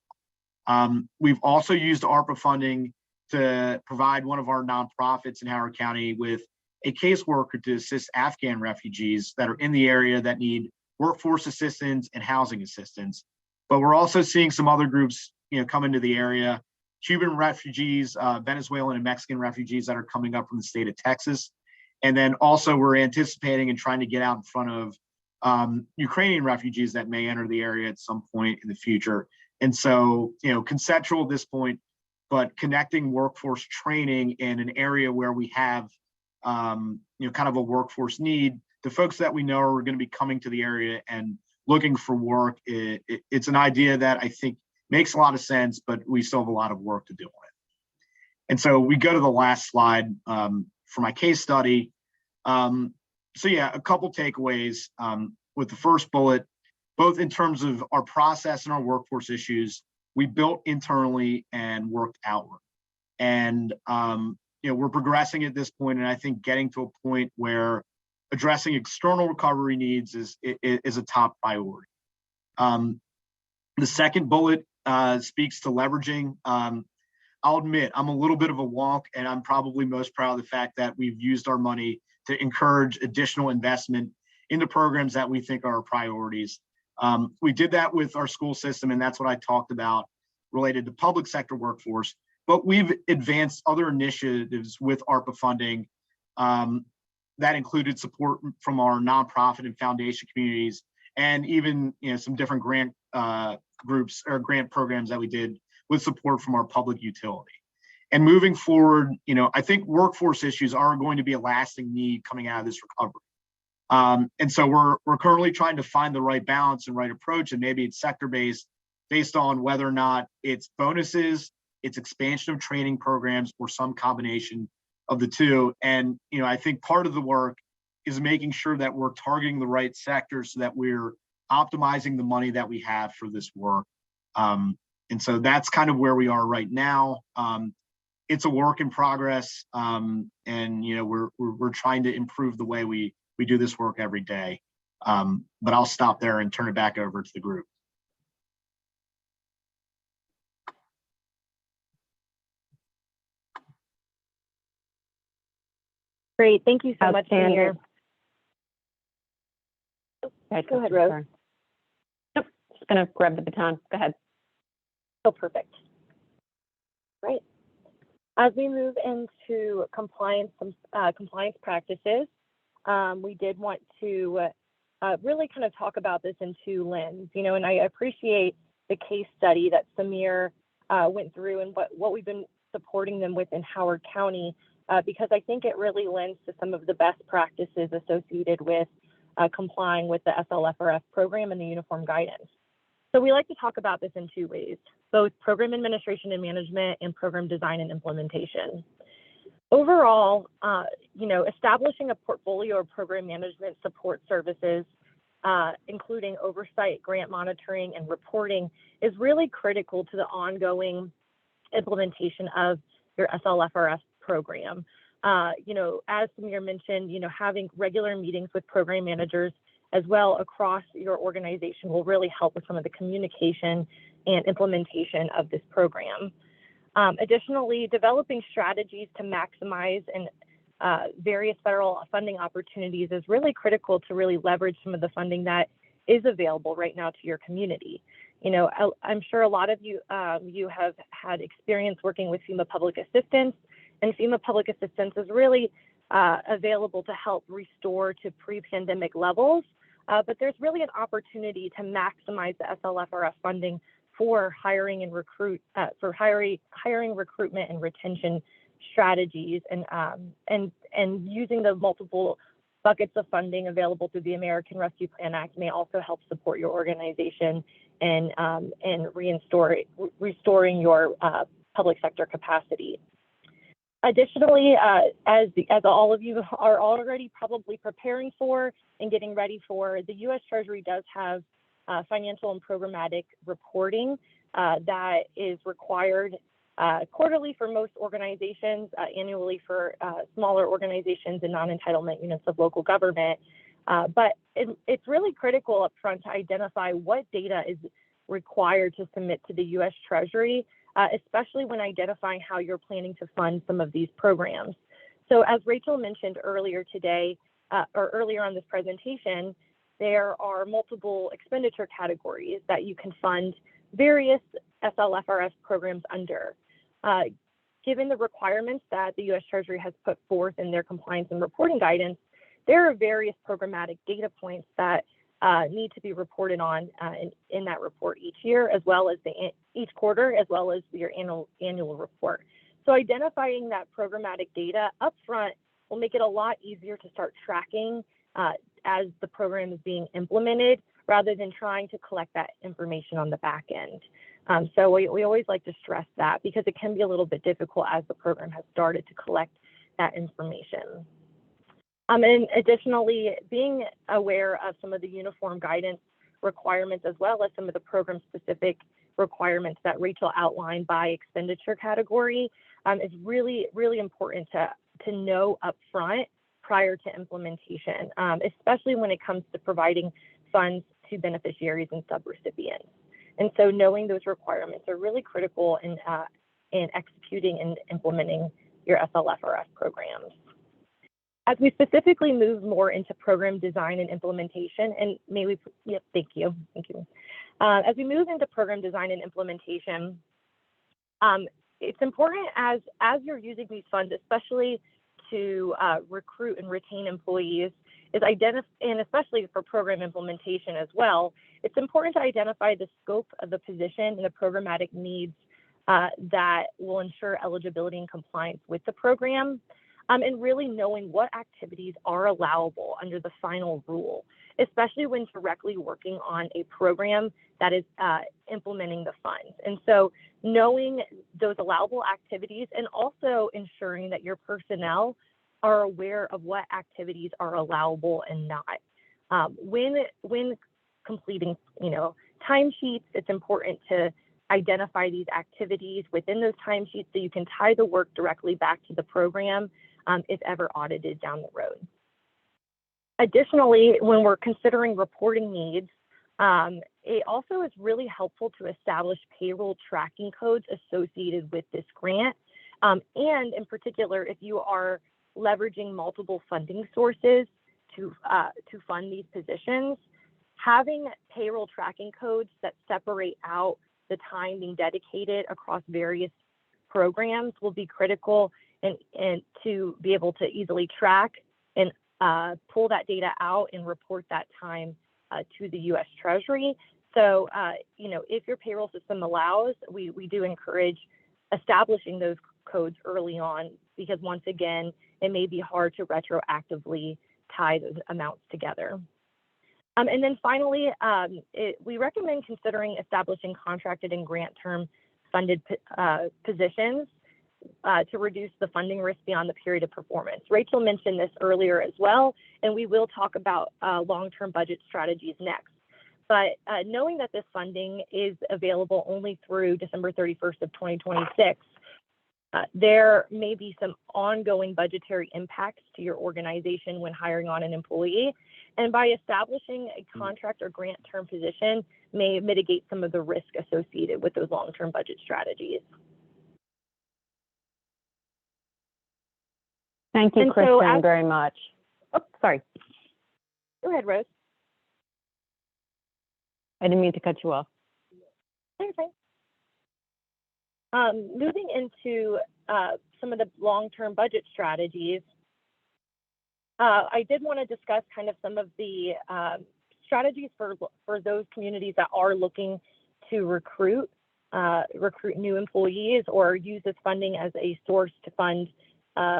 now. We've also used ARPA funding to provide one of our nonprofits in Howard County with a caseworker to assist Afghan refugees that are in the area that need workforce assistance and housing assistance. But we're also seeing some other groups, come into the area, Cuban refugees, Venezuelan and Mexican refugees that are coming up from the state of Texas. And then also we're anticipating and trying to get out in front of Ukrainian refugees that may enter the area at some point in the future. And so, conceptual at this point, but connecting workforce training in an area where we have, kind of a workforce need, the folks that we know are going to be coming to the area and looking for work. It's an idea that I think makes a lot of sense, but we still have a lot of work to do on it. And so we go to the last slide for my case study. So yeah, a couple takeaways with the first bullet, both in terms of our process and our workforce issues, we built internally and worked outward. And we're progressing at this point, and I think getting to a point where addressing external recovery needs is a top priority. The second bullet speaks to leveraging. I'll admit I'm a little bit of a wonk, and I'm probably most proud of the fact that we've used our money to encourage additional investment into programs that we think are priorities. We did that with our school system, and that's what I talked about related to public sector workforce. But we've advanced other initiatives with ARPA funding that included support from our nonprofit and foundation communities, and even some different grant groups or grant programs that we did with support from our public utility. And moving forward, I think workforce issues are going to be a lasting need coming out of this recovery. And so we're currently trying to find the right balance and right approach, and maybe it's sector-based, based on whether or not it's bonuses, it's expansion of training programs, or some combination of the two. And I think part of the work is making sure that we're targeting the right sectors so that we're optimizing the money that we have for this work. And so that's kind of where we are right now. It's a work in progress, and we're trying to improve the way we do this work every day. But I'll stop there and turn it back over to the group. Great, thank you so much, Samir. Go ahead, Rose. Nope, just gonna grab the baton. Go ahead. Oh, perfect. Right. As we move into compliance practices, we did want to really kind of talk about this in two lenses, and I appreciate the case study that Samir went through and what we've been supporting them with in Howard County, because I think it really lends to some of the best practices associated with complying with the SLFRF program and the uniform guidance. So we like to talk about this in two ways, both program administration and management and program design and implementation. Overall, establishing a portfolio of program management support services, including oversight, grant monitoring, and reporting, is really critical to the ongoing implementation of your SLFRF program. As Samir mentioned, having regular meetings with program managers as well across your organization will really help with some of the communication and implementation of this program. Additionally, developing strategies to maximize and various federal funding opportunities is really critical to really leverage some of the funding that is available right now to your community. I'm sure a lot of you have had experience working with FEMA Public Assistance, and FEMA Public Assistance is really available to help restore to pre-pandemic levels, but there's really an opportunity to maximize the SLFRF funding for hiring and hiring, recruitment, and retention strategies, and using the multiple buckets of funding available through the American Rescue Plan Act may also help support your organization and restoring your public sector capacity. Additionally, as all of you are already probably preparing for and getting ready for, the U.S. Treasury does have financial and programmatic reporting that is required quarterly for most organizations, annually for smaller organizations and non-entitlement units of local government. But it's really critical up front to identify what data is required to submit to the U.S. Treasury, especially when identifying how you're planning to fund some of these programs. So as Rachel mentioned earlier today, or earlier on this presentation, there are multiple expenditure categories that you can fund various SLFRS programs under. Given the requirements that the U.S. Treasury has put forth in their compliance and reporting guidance, there are various programmatic data points that need to be reported on in that report each year, as well as each quarter, as well as your annual report. So identifying that programmatic data upfront will make it a lot easier to start tracking as the program is being implemented, rather than trying to collect that information on the back end. So we always like to stress that, because it can be a little bit difficult as the program has started to collect that information. And additionally, being aware of some of the uniform guidance requirements, as well as some of the program-specific requirements that Rachel outlined by expenditure category, is really, really important to know upfront prior to implementation, especially when it comes to providing funds to beneficiaries and subrecipients. And so knowing those requirements are really critical in executing and implementing your SLFRS programs. As we specifically move more into program design and implementation, and thank you. As we move into program design and implementation, it's important as you're using these funds, especially to recruit and retain employees, and especially for program implementation as well, it's important to identify the scope of the position and the programmatic needs that will ensure eligibility and compliance with the program, and really knowing what activities are allowable under the final rule, especially when directly working on a program that is implementing the funds. And so knowing those allowable activities, and also ensuring that your personnel are aware of what activities are allowable and not. When completing, timesheets, it's important to identify these activities within those timesheets so you can tie the work directly back to the program if ever audited down the road. Additionally, when we're considering reporting needs, it also is really helpful to establish payroll tracking codes associated with this grant. And in particular, if you are leveraging multiple funding sources to fund these positions, having payroll tracking codes that separate out the time being dedicated across various programs will be critical, and to be able to easily track and pull that data out and report that time to the U.S. Treasury. So, if your payroll system allows, we do encourage establishing those codes early on, because once again, it may be hard to retroactively tie those amounts together. And then finally, we recommend considering establishing contracted and grant term funded positions to reduce the funding risk beyond the period of performance. Rachel mentioned this earlier as well, and we will talk about long-term budget strategies next. But knowing that this funding is available only through December 31st of 2026, there may be some ongoing budgetary impacts to your organization when hiring on an employee. And by establishing a contract or grant term position may mitigate some of the risk associated with those long-term budget strategies. Thank you, Kristen, very much. Oh, sorry. Go ahead, Rose. I didn't mean to cut you off. Okay. Moving into some of the long-term budget strategies, I did want to discuss kind of some of the strategies for those communities that are looking to recruit new employees or use this funding as a source to fund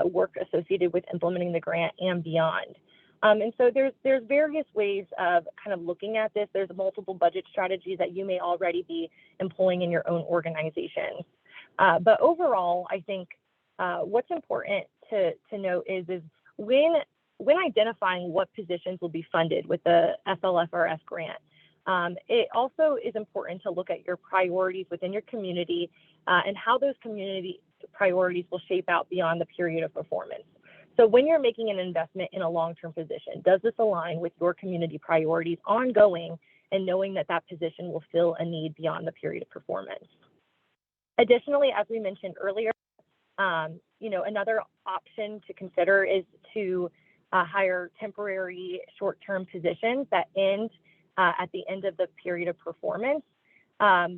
work associated with implementing the grant and beyond. And so there's various ways of kind of looking at this. There's multiple budget strategies that you may already be employing in your own organizations. But overall, I think what's important to note is when identifying what positions will be funded with the SLFRS grant, It also is important to look at your priorities within your community and how those community priorities will shape out beyond the period of performance. So when you're making an investment in a long-term position, does this align with your community priorities ongoing and knowing that that position will fill a need beyond the period of performance? Additionally, as we mentioned earlier, another option to consider is to hire temporary short-term positions that end at the end of the period of performance.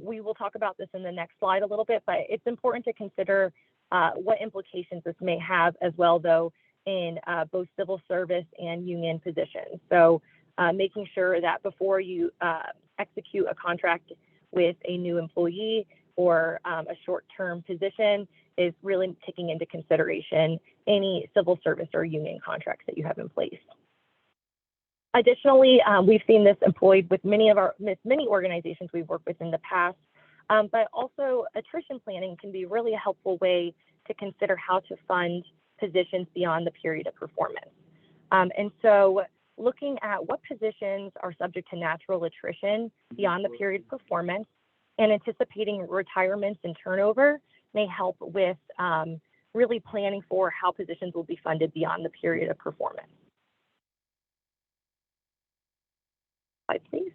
We will talk about this in the next slide a little bit, but it's important to consider what implications this may have as well, though, in both civil service and union positions. So making sure that before you execute a contract with a new employee or a short-term position is really taking into consideration any civil service or union contracts that you have in place. Additionally, we've seen this employed with many organizations we've worked with in the past, but also attrition planning can be really a helpful way to consider how to fund positions beyond the period of performance. And so looking at what positions are subject to natural attrition beyond the period of performance and anticipating retirements and turnover may help with really planning for how positions will be funded beyond the period of performance. Slide, please.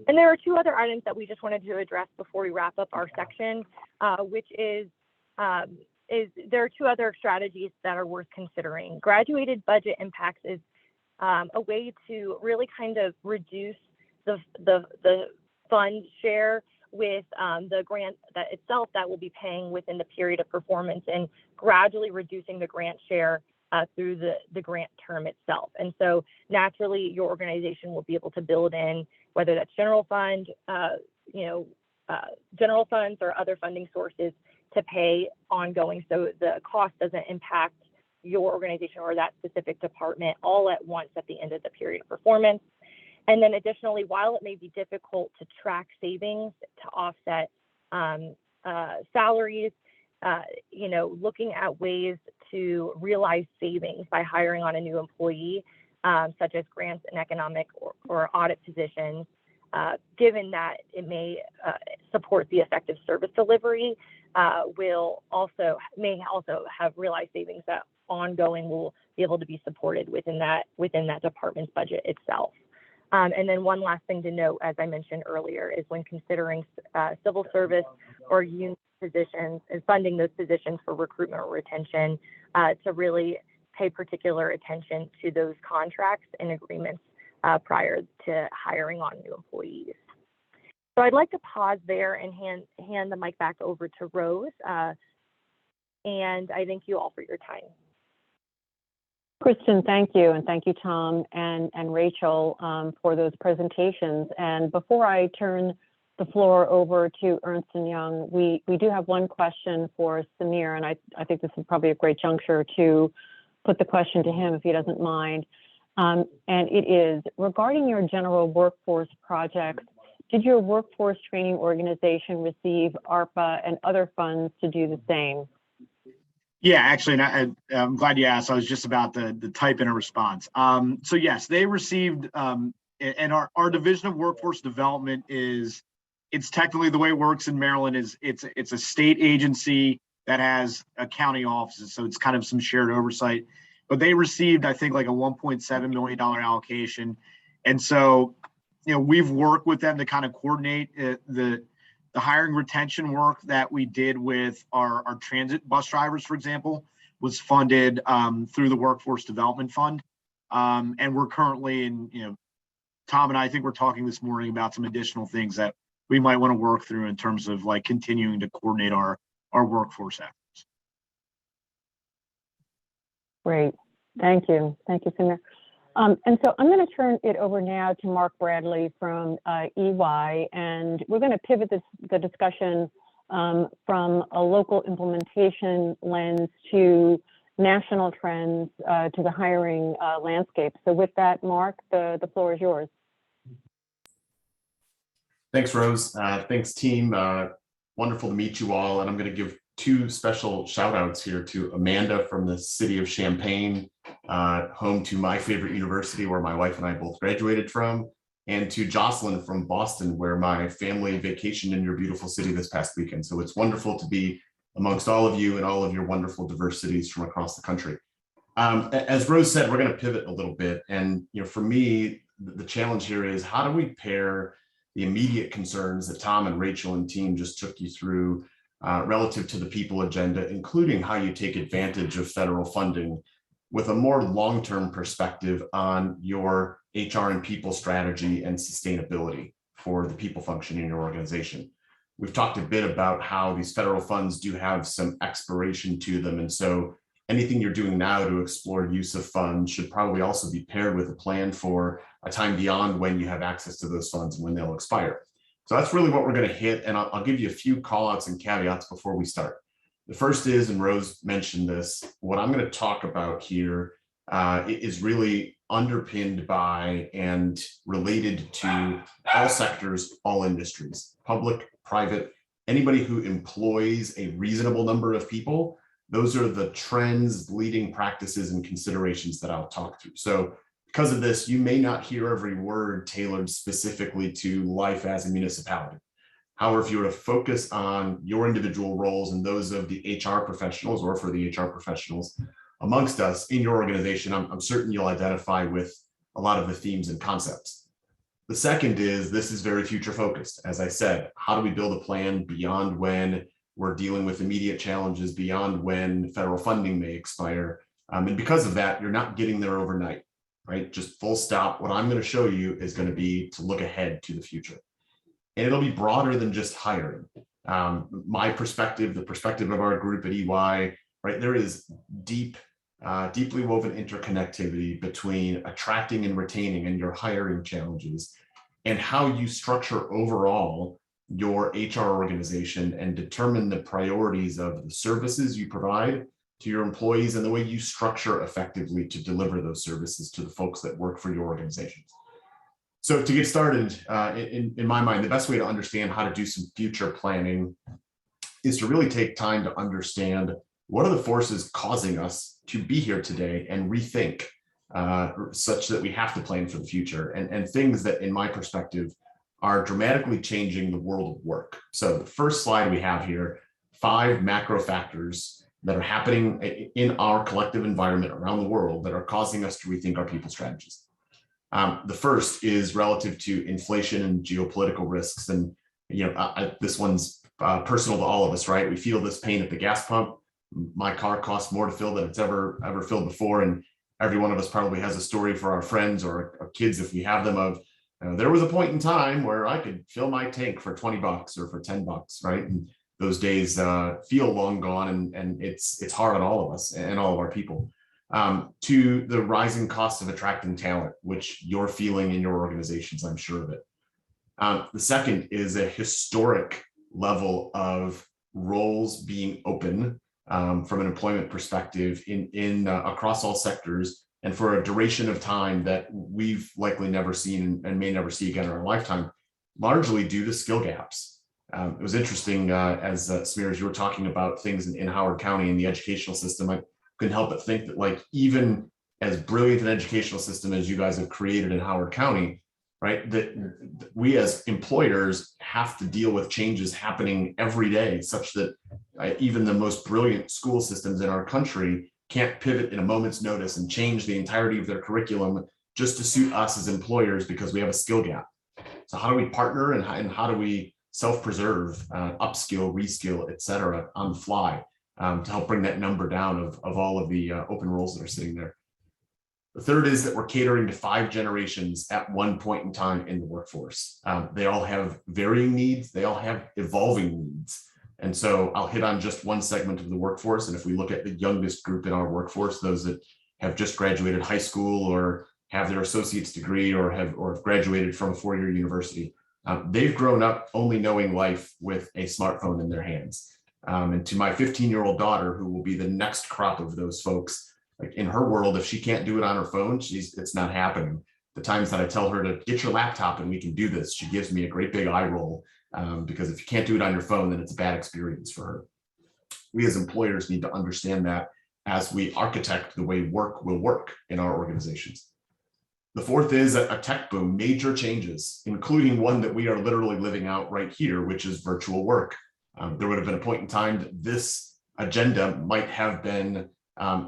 And there are two other items that we just wanted to address before we wrap up our section, which is there are two other strategies that are worth considering. Graduated budget impacts is a way to really kind of reduce the fund share with the grant that itself that will be paying within the period of performance and gradually reducing the grant share through the grant term itself. And so naturally your organization will be able to build in, whether that's general fund, general funds or other funding sources to pay ongoing, so the cost doesn't impact your organization or that specific department all at once at the end of the period of performance. And then additionally, while it may be difficult to track savings to offset salaries, looking at ways to realize savings by hiring on a new employee, such as grants and economic or audit positions, given that it may support the effective service delivery, may also have realized savings that ongoing will be able to be supported within that department's budget itself. And then one last thing to note, as I mentioned earlier, is when considering civil service or union positions and funding those positions for recruitment or retention, to really pay particular attention to those contracts and agreements prior to hiring on new employees. So I'd like to pause there and hand the mic back over to Rose. And I thank you all for your time. Kristen, thank you. And thank you, Tom and Rachel, for those presentations. And before I turn the floor over to Ernst & Young, we do have one question for Samir, and I think this is probably a great juncture to put the question to him if he doesn't mind. And it is, regarding your general workforce projects, did your workforce training organization receive ARPA and other funds to do the same? Yeah, actually, and I'm glad you asked. I was just about to type in a response. So yes, they received, and our Division of Workforce Development it's technically the way it works in Maryland is it's a state agency that has a county offices, so it's kind of some shared oversight. But they received, I think, like a $1.7 million allocation, and so we've worked with them to kind of coordinate the hiring retention work that we did with our transit bus drivers, for example, was funded through the Workforce Development Fund. And we're currently Tom and I think we're talking this morning about some additional things that we might want to work through in terms of like continuing to coordinate our workforce efforts. Great. Thank you. Thank you, Samir. And so I'm going to turn it over now to Mark Bradley from EY, and we're going to pivot the discussion from a local implementation lens to national trends to the hiring landscape. So with that, Mark, the floor is yours. Thanks, Rose. Thanks, team. Wonderful to meet you all. And I'm going to give two special shout outs here to Amanda from the city of Champaign, home to my favorite university where my wife and I both graduated from, and to Jocelyn from Boston, where my family vacationed in your beautiful city this past weekend. So it's wonderful to be amongst all of you and all of your wonderful diverse cities from across the country. As Rose said, we're going to pivot a little bit. And for me, the challenge here is how do we pair the immediate concerns that Tom and Rachel and team just took you through relative to the people agenda, including how you take advantage of federal funding, with a more long-term perspective on your HR and people strategy and sustainability for the people function in your organization. We've talked a bit about how these federal funds do have some expiration to them. And so anything you're doing now to explore use of funds should probably also be paired with a plan for a time beyond when you have access to those funds and when they'll expire. So that's really what we're going to hit. And I'll give you a few call outs and caveats before we start. The first is, and Rose mentioned this, what I'm going to talk about here is really underpinned by and related to all sectors, all industries, public, private, anybody who employs a reasonable number of people. Those are the trends, leading practices, and considerations that I'll talk through. So because of this, you may not hear every word tailored specifically to life as a municipality. However, if you were to focus on your individual roles and those of the HR professionals, or for the HR professionals amongst us in your organization, I'm certain you'll identify with a lot of the themes and concepts. The second is, this is very future focused. As I said, how do we build a plan beyond when we're dealing with immediate challenges, beyond when federal funding may expire? And because of that, you're not getting there overnight, right? Just full stop. What I'm going to show you is going to be to look ahead to the future. And it'll be broader than just hiring. My perspective, the perspective of our group at EY, right? There is deeply woven interconnectivity between attracting and retaining and your hiring challenges, and how you structure overall your HR organization and determine the priorities of the services you provide to your employees and the way you structure effectively to deliver those services to the folks that work for your organizations. So to get started, in my mind, the best way to understand how to do some future planning is to really take time to understand what are the forces causing us to be here today and rethink such that we have to plan for the future, and things that, in my perspective, are dramatically changing the world of work. So the first slide we have here, 5 macro factors that are happening in our collective environment around the world that are causing us to rethink our people strategies. The first is relative to inflation and geopolitical risks. And this one's personal to all of us, right? We feel this pain at the gas pump. My car costs more to fill than it's ever filled before. And every one of us probably has a story for our friends or our kids, if we have them, of there was a point in time where I could fill my tank for $20 or for $10, right? And those days feel long gone, and it's hard on all of us and all of our people. To the rising cost of attracting talent, which you're feeling in your organizations, I'm sure of it. The second is a historic level of roles being open from an employment perspective in across all sectors, and for a duration of time that we've likely never seen and may never see again in our lifetime, largely due to skill gaps. It was interesting as Smears, you were talking about things in Howard County and the educational system. I couldn't help but think that, like, even as brilliant an educational system as you guys have created in Howard County, right, that we as employers have to deal with changes happening every day, such that even the most brilliant school systems in our country can't pivot in a moment's notice and change the entirety of their curriculum just to suit us as employers because we have a skill gap. So how do we partner, and how do we self-preserve, upskill, reskill, et cetera, on the fly to help bring that number down of all of the open roles that are sitting there? The third is that we're catering to 5 generations at one point in time in the workforce. They all have varying needs. They all have evolving needs. And so I'll hit on just one segment of the workforce. And if we look at the youngest group in our workforce, those that have just graduated high school or have their associate's degree or have graduated from a 4-year university, they've grown up only knowing life with a smartphone in their hands. And to my 15-year-old daughter, who will be the next crop of those folks, like, in her world, if she can't do it on her phone, it's not happening. The times that I tell her to get your laptop and we can do this, she gives me a great big eye roll, because if you can't do it on your phone, then it's a bad experience for her. We as employers need to understand that as we architect the way work will work in our organizations. The fourth is a tech boom, major changes, including one that we are literally living out right here, which is virtual work. There would have been a point in time that this agenda might have been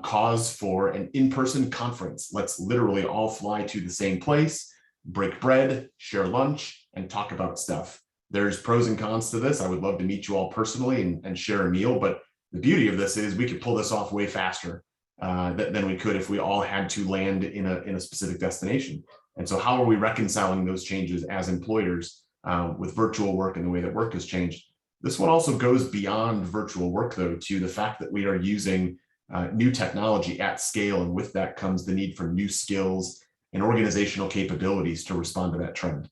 cause for an in-person conference. Let's literally all fly to the same place, break bread, share lunch, and talk about stuff. There's pros and cons to this. I would love to meet you all personally and share a meal, but the beauty of this is we could pull this off way faster than we could if we all had to land in a specific destination. And so how are we reconciling those changes as employers with virtual work and the way that work has changed? This one also goes beyond virtual work, though, to the fact that we are using new technology at scale, and with that comes the need for new skills and organizational capabilities to respond to that trend.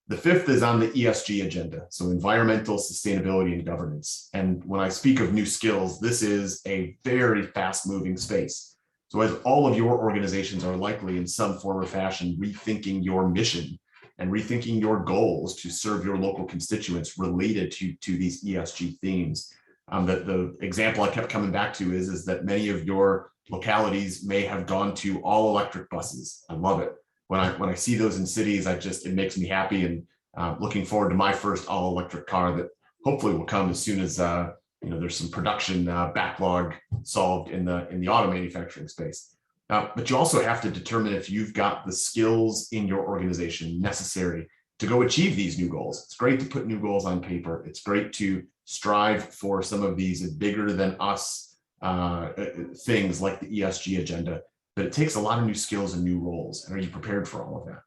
The fifth is on the ESG agenda, so environmental sustainability and governance. And when I speak of new skills, this is a very fast-moving space. So as all of your organizations are likely in some form or fashion rethinking your mission and rethinking your goals to serve your local constituents related to these ESG themes, the example I kept coming back to is that many of your localities may have gone to all electric buses. I love it. When I see those in cities, it makes me happy, and looking forward to my first all electric car that hopefully will come as soon as there's some production backlog solved in the auto manufacturing space. But you also have to determine if you've got the skills in your organization necessary to go achieve these new goals. It's great to put new goals on paper. It's great to strive for some of these bigger than us things like the ESG agenda, but it takes a lot of new skills and new roles. And are you prepared for all of that?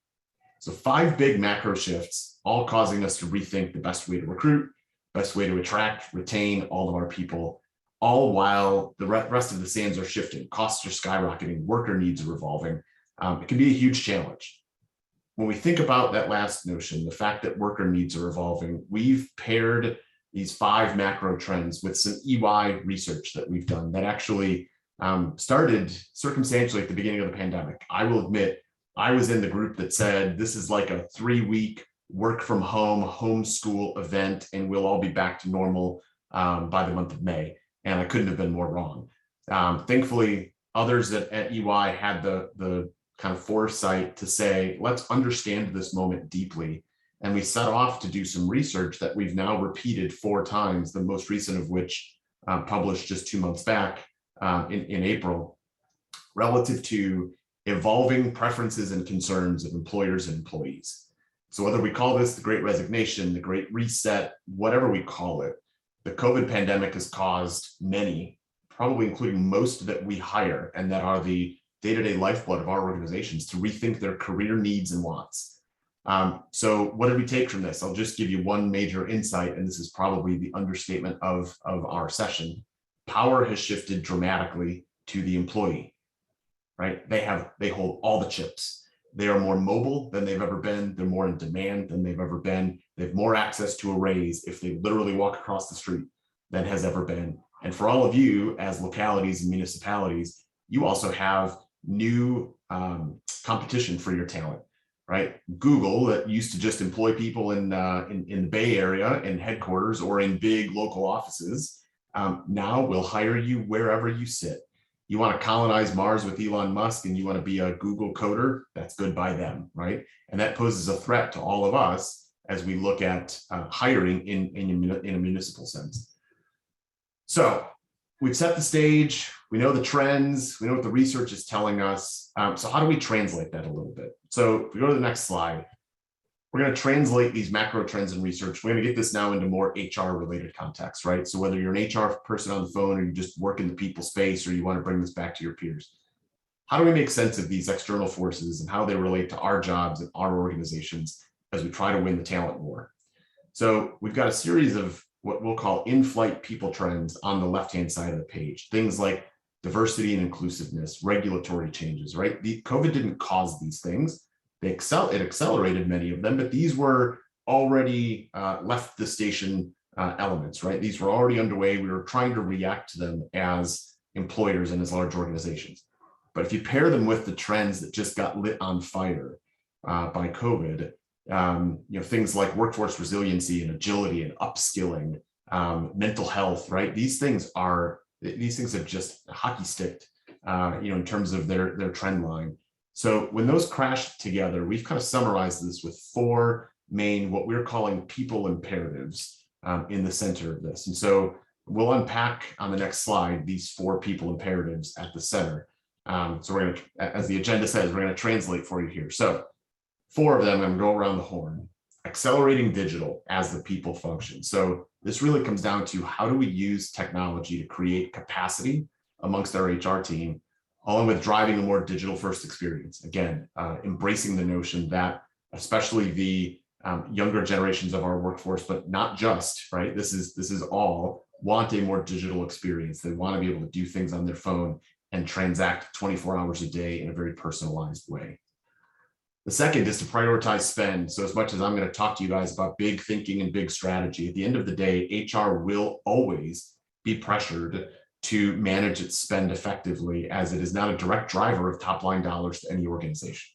So 5 big macro shifts, all causing us to rethink the best way to recruit, best way to attract, retain all of our people, all while the rest of the sands are shifting. Costs are skyrocketing, worker needs are evolving. It can be a huge challenge. When we think about that last notion, the fact that worker needs are evolving, we've paired these 5 macro trends with some EY research that we've done that actually started circumstantially at the beginning of the pandemic. I will admit, I was in the group that said this is like a 3-week work from home homeschool event, and we'll all be back to normal by the month of May. And I couldn't have been more wrong. Thankfully, others at EY had the kind of foresight to say, let's understand this moment deeply. And we set off to do some research that we've now repeated 4 times, the most recent of which published just 2 months back in April, relative to evolving preferences and concerns of employers and employees. So whether we call this the Great Resignation, the Great Reset, whatever we call it, the COVID pandemic has caused many, probably including most that we hire and that are the day-to-day lifeblood of our organizations, to rethink their career needs and wants. So what did we take from this? I'll just give you one major insight, and this is probably the understatement of our session. Power has shifted dramatically to the employee, right? They hold all the chips. They are more mobile than they've ever been. They're more in demand than they've ever been. They have more access to a raise if they literally walk across the street than has ever been. And for all of you as localities and municipalities, you also have new competition for your talent, right? Google, that used to just employ people in the Bay Area in headquarters or in big local offices, now will hire you wherever you sit. You want to colonize Mars with Elon Musk and you want to be a Google coder, that's good by them, right? And that poses a threat to all of us as we look at hiring in a municipal sense. So we've set the stage, we know the trends, we know what the research is telling us. So how do we translate that a little bit? So if we go to the next slide, we're going to translate these macro trends in research. We're going to get this now into more HR related context, right? So whether you're an HR person on the phone or you just work in the people space or you want to bring this back to your peers, how do we make sense of these external forces and how they relate to our jobs and our organizations as we try to win the talent war? So we've got a series of what we'll call in-flight people trends on the left-hand side of the page. Things like diversity and inclusiveness, regulatory changes, right? COVID didn't cause these things. It accelerated many of them, but these were already left the station elements, right? These were already underway. We were trying to react to them as employers and as large organizations. But if you pair them with the trends that just got lit on fire by COVID, things like workforce resiliency and agility and upskilling, mental health, right? These things have just hockey sticked, in terms of their trend line. So when those crash together, we've kind of summarized this with four main, what we're calling people imperatives in the center of this. And so we'll unpack on the next slide these four people imperatives at the center. So we're going to, as the agenda says, we're going to translate for you here. So four of them, I'm going to go around the horn. Accelerating digital as the people function. So this really comes down to how do we use technology to create capacity amongst our HR team, along with driving a more digital first experience. Again, embracing the notion that especially the younger generations of our workforce, but not just, right? This is all want a more digital experience. They want to be able to do things on their phone and transact 24 hours a day in a very personalized way. The second is to prioritize spend. So as much as I'm going to talk to you guys about big thinking and big strategy, at the end of the day, HR will always be pressured to manage its spend effectively, as it is not a direct driver of top line dollars to any organization.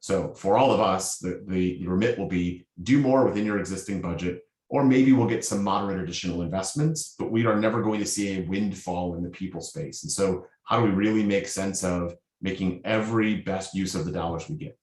So for all of us, the remit will be do more within your existing budget, or maybe we'll get some moderate additional investments, but we are never going to see a windfall in the people space. And so how do we really make sense of making every best use of the dollars we get?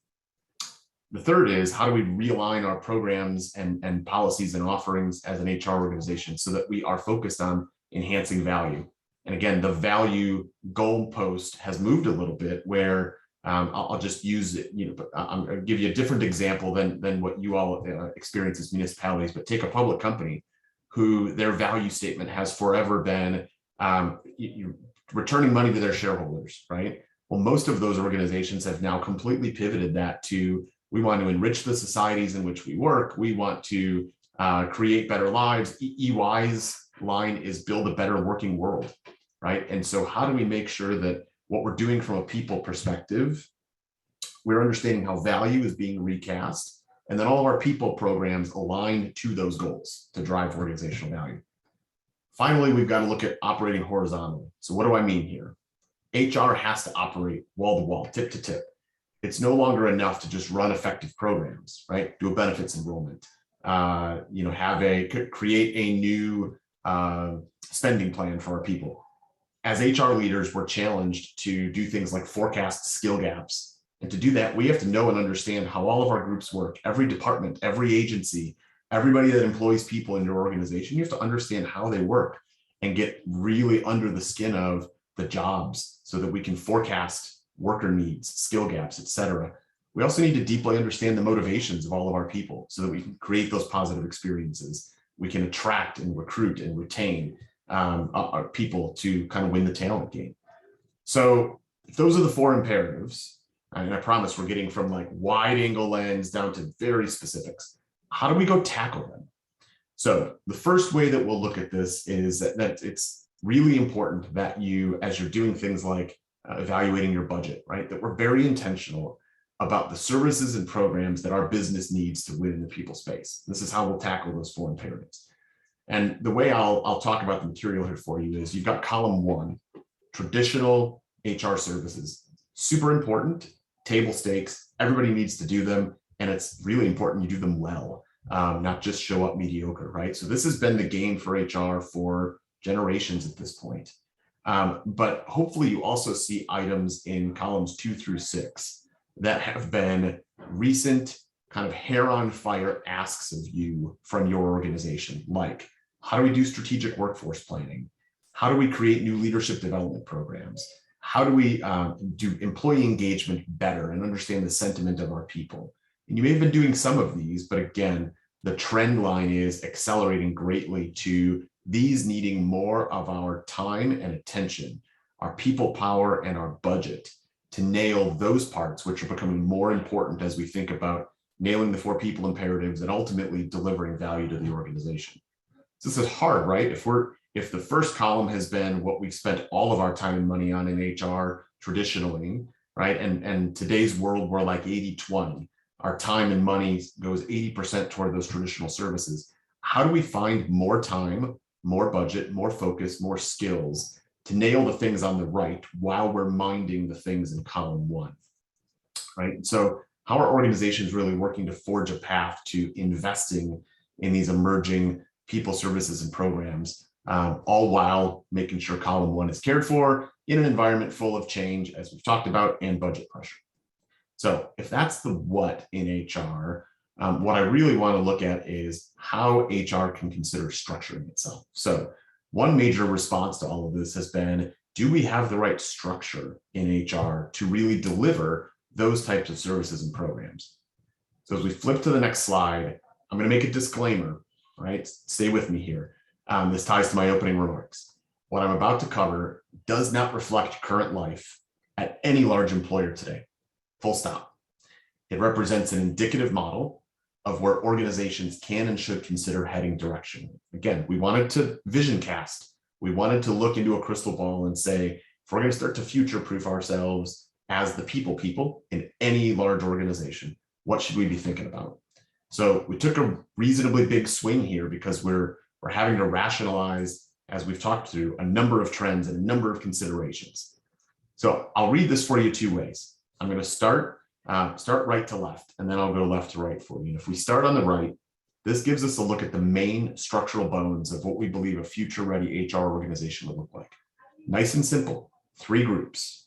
The third is how do we realign our programs and policies and offerings as an HR organization so that we are focused on enhancing value. And again, the value goalpost has moved a little bit where I'll just use it, I'm going to give you a different example than what you all experience as municipalities, but take a public company who their value statement has forever been returning money to their shareholders, right? Well, most of those organizations have now completely pivoted that to we want to enrich the societies in which we work. We want to create better lives. EY's line is build a better working world, right? And so how do we make sure that what we're doing from a people perspective, we're understanding how value is being recast, and then all of our people programs align to those goals to drive organizational value. Finally, we've got to look at operating horizontally. So what do I mean here? HR has to operate wall to wall, tip to tip. It's no longer enough to just run effective programs, right? Do a benefits enrollment, create a new spending plan for our people. As HR leaders, we're challenged to do things like forecast skill gaps. And to do that, we have to know and understand how all of our groups work, every department, every agency, everybody that employs people in your organization. You have to understand how they work and get really under the skin of the jobs so that we can forecast worker needs, skill gaps, et cetera. We also need to deeply understand the motivations of all of our people so that we can create those positive experiences. We can attract and recruit and retain our people to kind of win the talent game. So those are the four imperatives. And I promise we're getting from like wide angle lens down to very specifics. How do we go tackle them? So the first way that we'll look at this is that it's really important that you, as you're doing things like evaluating your budget, right, that we're very intentional about the services and programs that our business needs to win in the people space. This is how we'll tackle those four imperatives. And the way I'll talk about the material here for you is you've got column one, traditional HR services, super important, table stakes, everybody needs to do them. And it's really important you do them well, not just show up mediocre, right? So this has been the game for HR for generations at this point. But hopefully you also see items in columns 2 through 6 that have been recent kind of hair on fire asks of you from your organization, like how do we do strategic workforce planning? How do we create new leadership development programs? How do we do employee engagement better and understand the sentiment of our people? And you may have been doing some of these, but again, the trend line is accelerating greatly to these needing more of our time and attention, our people power and our budget to nail those parts, which are becoming more important as we think about nailing the four people imperatives and ultimately delivering value to the organization. So this is hard, right? If the first column has been what we've spent all of our time and money on in HR traditionally, right? And today's world, we're like 80-20. Our time and money goes 80% toward those traditional services. How do we find more time, more budget, more focus, more skills to nail the things on the right while we're minding the things in column 1, right? So how are organizations really working to forge a path to investing in these emerging people services and programs, all while making sure column 1 is cared for in an environment full of change, as we've talked about, and budget pressure. So if that's the what in HR, what I really want to look at is how HR can consider structuring itself. So one major response to all of this has been, do we have the right structure in HR to really deliver those types of services and programs? So as we flip to the next slide, I'm going to make a disclaimer, right? Stay with me here. This ties to my opening remarks. What I'm about to cover does not reflect current life at any large employer today. Full stop. It represents an indicative model of where organizations can and should consider heading direction. Again, we wanted to vision cast. We wanted to look into a crystal ball and say, if we're going to start to future-proof ourselves as the people in any large organization, what should we be thinking about? So we took a reasonably big swing here because we're having to rationalize, as we've talked through, a number of trends and a number of considerations. So I'll read this for you two ways. I'm going to start right to left, and then I'll go left to right for you. And if we start on the right, this gives us a look at the main structural bones of what we believe a future-ready HR organization will look like. Nice and simple, 3 groups.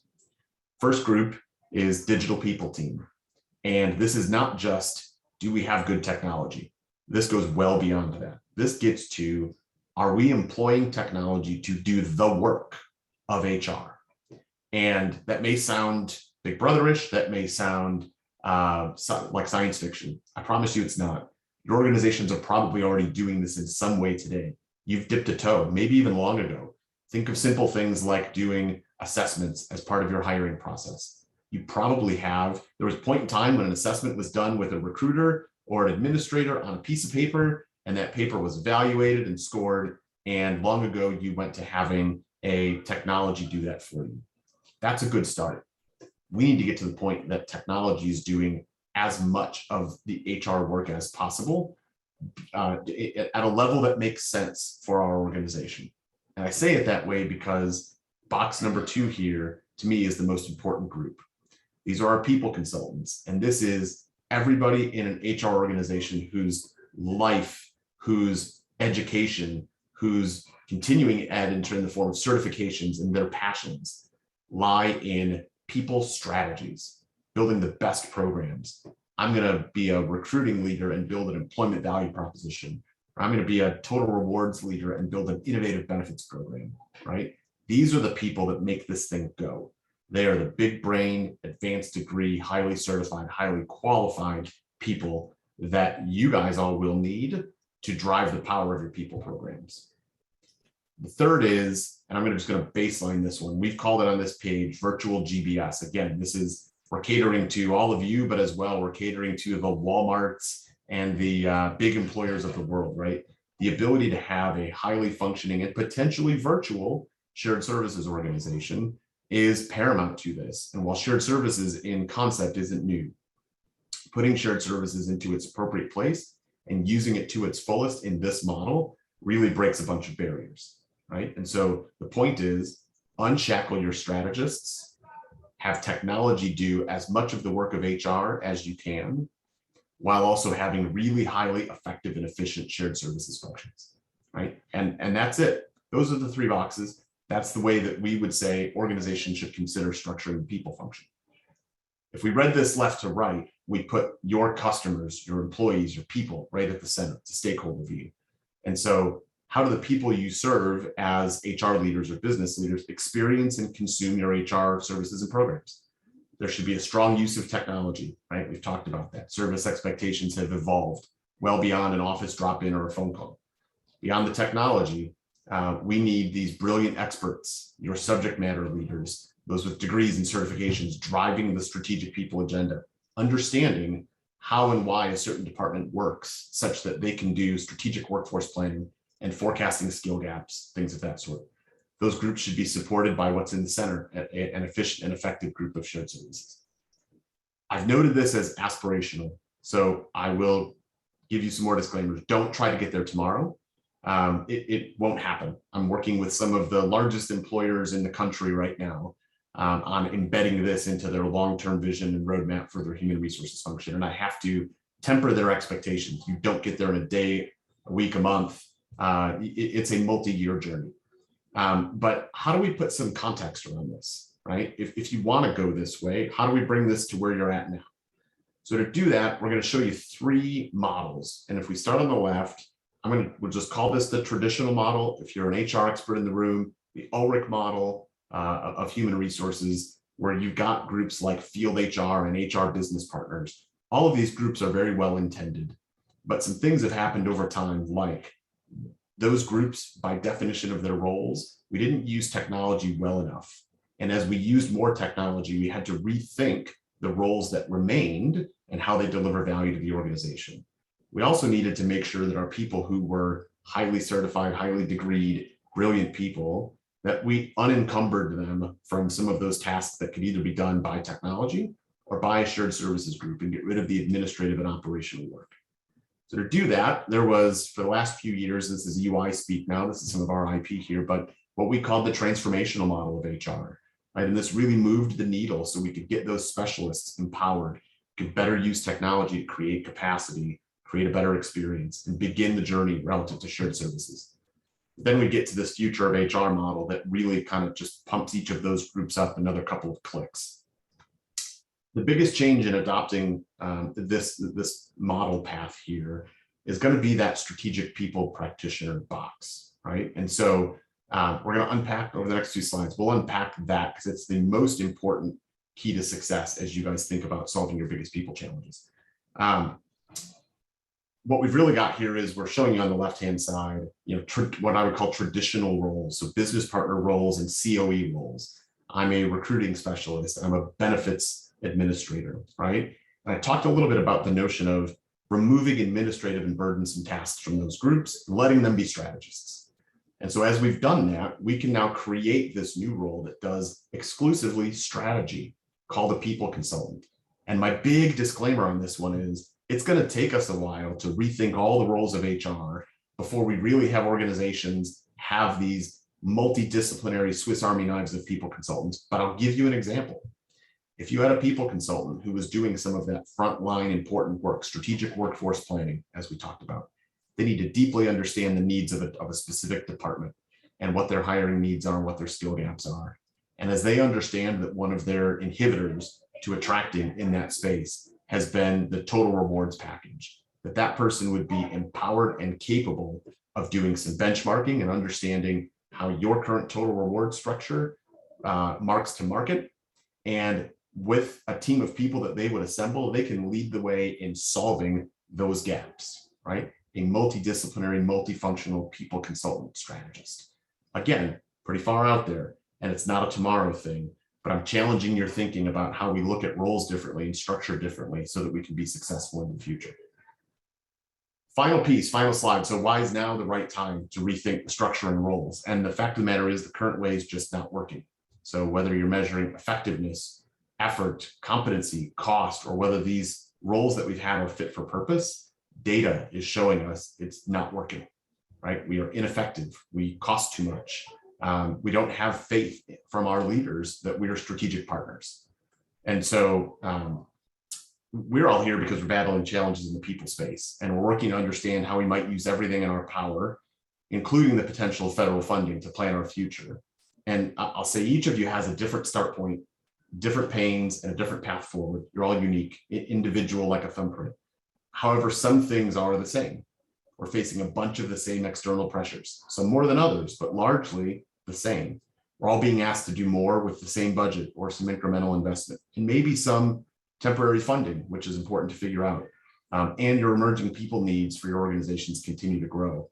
First group is digital people team. And this is not just, do we have good technology? This goes well beyond that. This gets to, are we employing technology to do the work of HR? And that may sound Big Brother-ish, that may sound like science fiction. I promise you it's not. Your organizations are probably already doing this in some way today. You've dipped a toe, maybe even long ago. Think of simple things like doing assessments as part of your hiring process. You probably have. There was a point in time when an assessment was done with a recruiter or an administrator on a piece of paper, and that paper was evaluated and scored. And long ago, you went to having a technology do that for you. That's a good start. We need to get to the point that technology is doing as much of the HR work as possible at a level that makes sense for our organization. And I say it that way because box number 2 here, to me, is the most important group. These are our people consultants. And this is everybody in an HR organization whose life, whose education, whose continuing ed in the form of certifications and their passions lie in people strategies, building the best programs. I'm going to be a recruiting leader and build an employment value proposition. I'm going to be a total rewards leader and build an innovative benefits program, right? These are the people that make this thing go. They are the big brain, advanced degree, highly certified, highly qualified people that you guys all will need to drive the power of your people programs. The third is, and I'm just going to baseline this one. We've called it on this page, virtual GBS. Again, we're catering to all of you, but as well, we're catering to the Walmarts and the big employers of the world, right? The ability to have a highly functioning and potentially virtual shared services organization is paramount to this. And while shared services in concept isn't new, putting shared services into its appropriate place and using it to its fullest in this model really breaks a bunch of barriers, right? And so the point is, unshackle your strategists, have technology do as much of the work of HR as you can, while also having really highly effective and efficient shared services functions, right? And that's it. Those are the 3 boxes. That's the way that we would say organizations should consider structuring the people function. If we read this left to right, we put your customers, your employees, your people right at the center. It's a stakeholder view. And so how do the people you serve as HR leaders or business leaders experience and consume your HR services and programs? There should be a strong use of technology, right? We've talked about that. Service expectations have evolved well beyond an office drop-in or a phone call. Beyond the technology, we need these brilliant experts, your subject matter leaders, those with degrees and certifications driving the strategic people agenda, understanding how and why a certain department works such that they can do strategic workforce planning and forecasting skill gaps, things of that sort. Those groups should be supported by what's in the center, an efficient and effective group of shared services. I've noted this as aspirational, so I will give you some more disclaimers. Don't try to get there tomorrow. It won't happen. I'm working with some of the largest employers in the country right now on embedding this into their long-term vision and roadmap for their human resources function. And I have to temper their expectations. You don't get there in a day, a week, a month. It's a multi-year journey. But how do we put some context around this, right? If you want to go this way, how do we bring this to where you're at now? So to do that, we're going to show you 3 models. And if we start on the left, we'll just call this the traditional model. If you're an HR expert in the room, the Ulrich model of human resources, where you've got groups like field HR and HR business partners. All of these groups are very well intended, but some things have happened over time, like those groups, by definition of their roles, we didn't use technology well enough. And as we used more technology, we had to rethink the roles that remained and how they deliver value to the organization. We also needed to make sure that our people who were highly certified, highly degreed, brilliant people, that we unencumbered them from some of those tasks that could either be done by technology or by a shared services group, and get rid of the administrative and operational work. So to do that, there was, for the last few years, this is UI speak now, this is some of our IP here, but what we called the transformational model of HR, right? And this really moved the needle so we could get those specialists empowered, could better use technology to create capacity, create a better experience, and begin the journey relative to shared services. Then we get to this future of HR model that really kind of just pumps each of those groups up another couple of clicks. The biggest change in adopting this model path here is going to be that strategic people practitioner box, right? And so we're going to unpack over the next 2 slides. We'll unpack that because it's the most important key to success as you guys think about solving your biggest people challenges. What we've really got here is we're showing you on the left-hand side, what I would call traditional roles. So business partner roles and COE roles. I'm a recruiting specialist. I'm a benefits administrator, right? And I talked a little bit about the notion of removing administrative and burdensome tasks from those groups, letting them be strategists. And so as we've done that, we can now create this new role that does exclusively strategy, called a people consultant. And my big disclaimer on this one is, it's going to take us a while to rethink all the roles of HR before we really have organizations have these multidisciplinary Swiss Army knives of people consultants. But I'll give you an example. If you had a people consultant who was doing some of that frontline important work, strategic workforce planning, as we talked about, they need to deeply understand the needs of a specific department and what their hiring needs are, what their skill gaps are. And as they understand that one of their inhibitors to attracting in that space has been the total rewards package, that person would be empowered and capable of doing some benchmarking and understanding how your current total reward structure marks to market. And with a team of people that they would assemble, they can lead the way in solving those gaps, right? A multidisciplinary, multifunctional people consultant strategist. Again, pretty far out there, and it's not a tomorrow thing, but I'm challenging your thinking about how we look at roles differently and structure differently so that we can be successful in the future. Final piece, final slide. So why is now the right time to rethink the structure and roles? And the fact of the matter is the current way is just not working. So whether you're measuring effectiveness, effort, competency, cost, or whether these roles that we've had are fit for purpose, data is showing us it's not working, right? We are ineffective. We cost too much. We don't have faith from our leaders that we are strategic partners. And so we're all here because we're battling challenges in the people space, and we're working to understand how we might use everything in our power, including the potential of federal funding, to plan our future. And I'll say each of you has a different start point, different pains, and a different path forward. You're all unique, individual like a thumbprint. However, some things are the same. We're facing a bunch of the same external pressures, some more than others, but largely the same. We're all being asked to do more with the same budget or some incremental investment, and maybe some temporary funding, which is important to figure out. And your emerging people needs for your organizations continue to grow.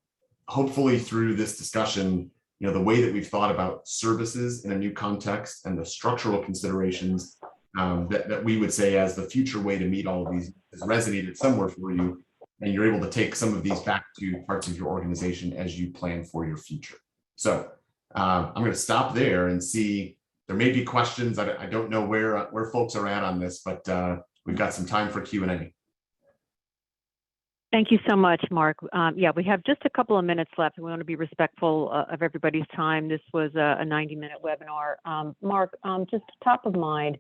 Hopefully through this discussion, the way that we've thought about services in a new context and the structural considerations that we would say as the future way to meet all of these has resonated somewhere for you, and you're able to take some of these back to parts of your organization as you plan for your future. So I'm going to stop there and see, there may be questions. I don't know where folks are at on this, but we've got some time for Q&A. Thank you so much, Mark. Yeah, we have just a couple of minutes left. We want to be respectful of everybody's time. This was a 90-minute webinar. Mark, just top of mind,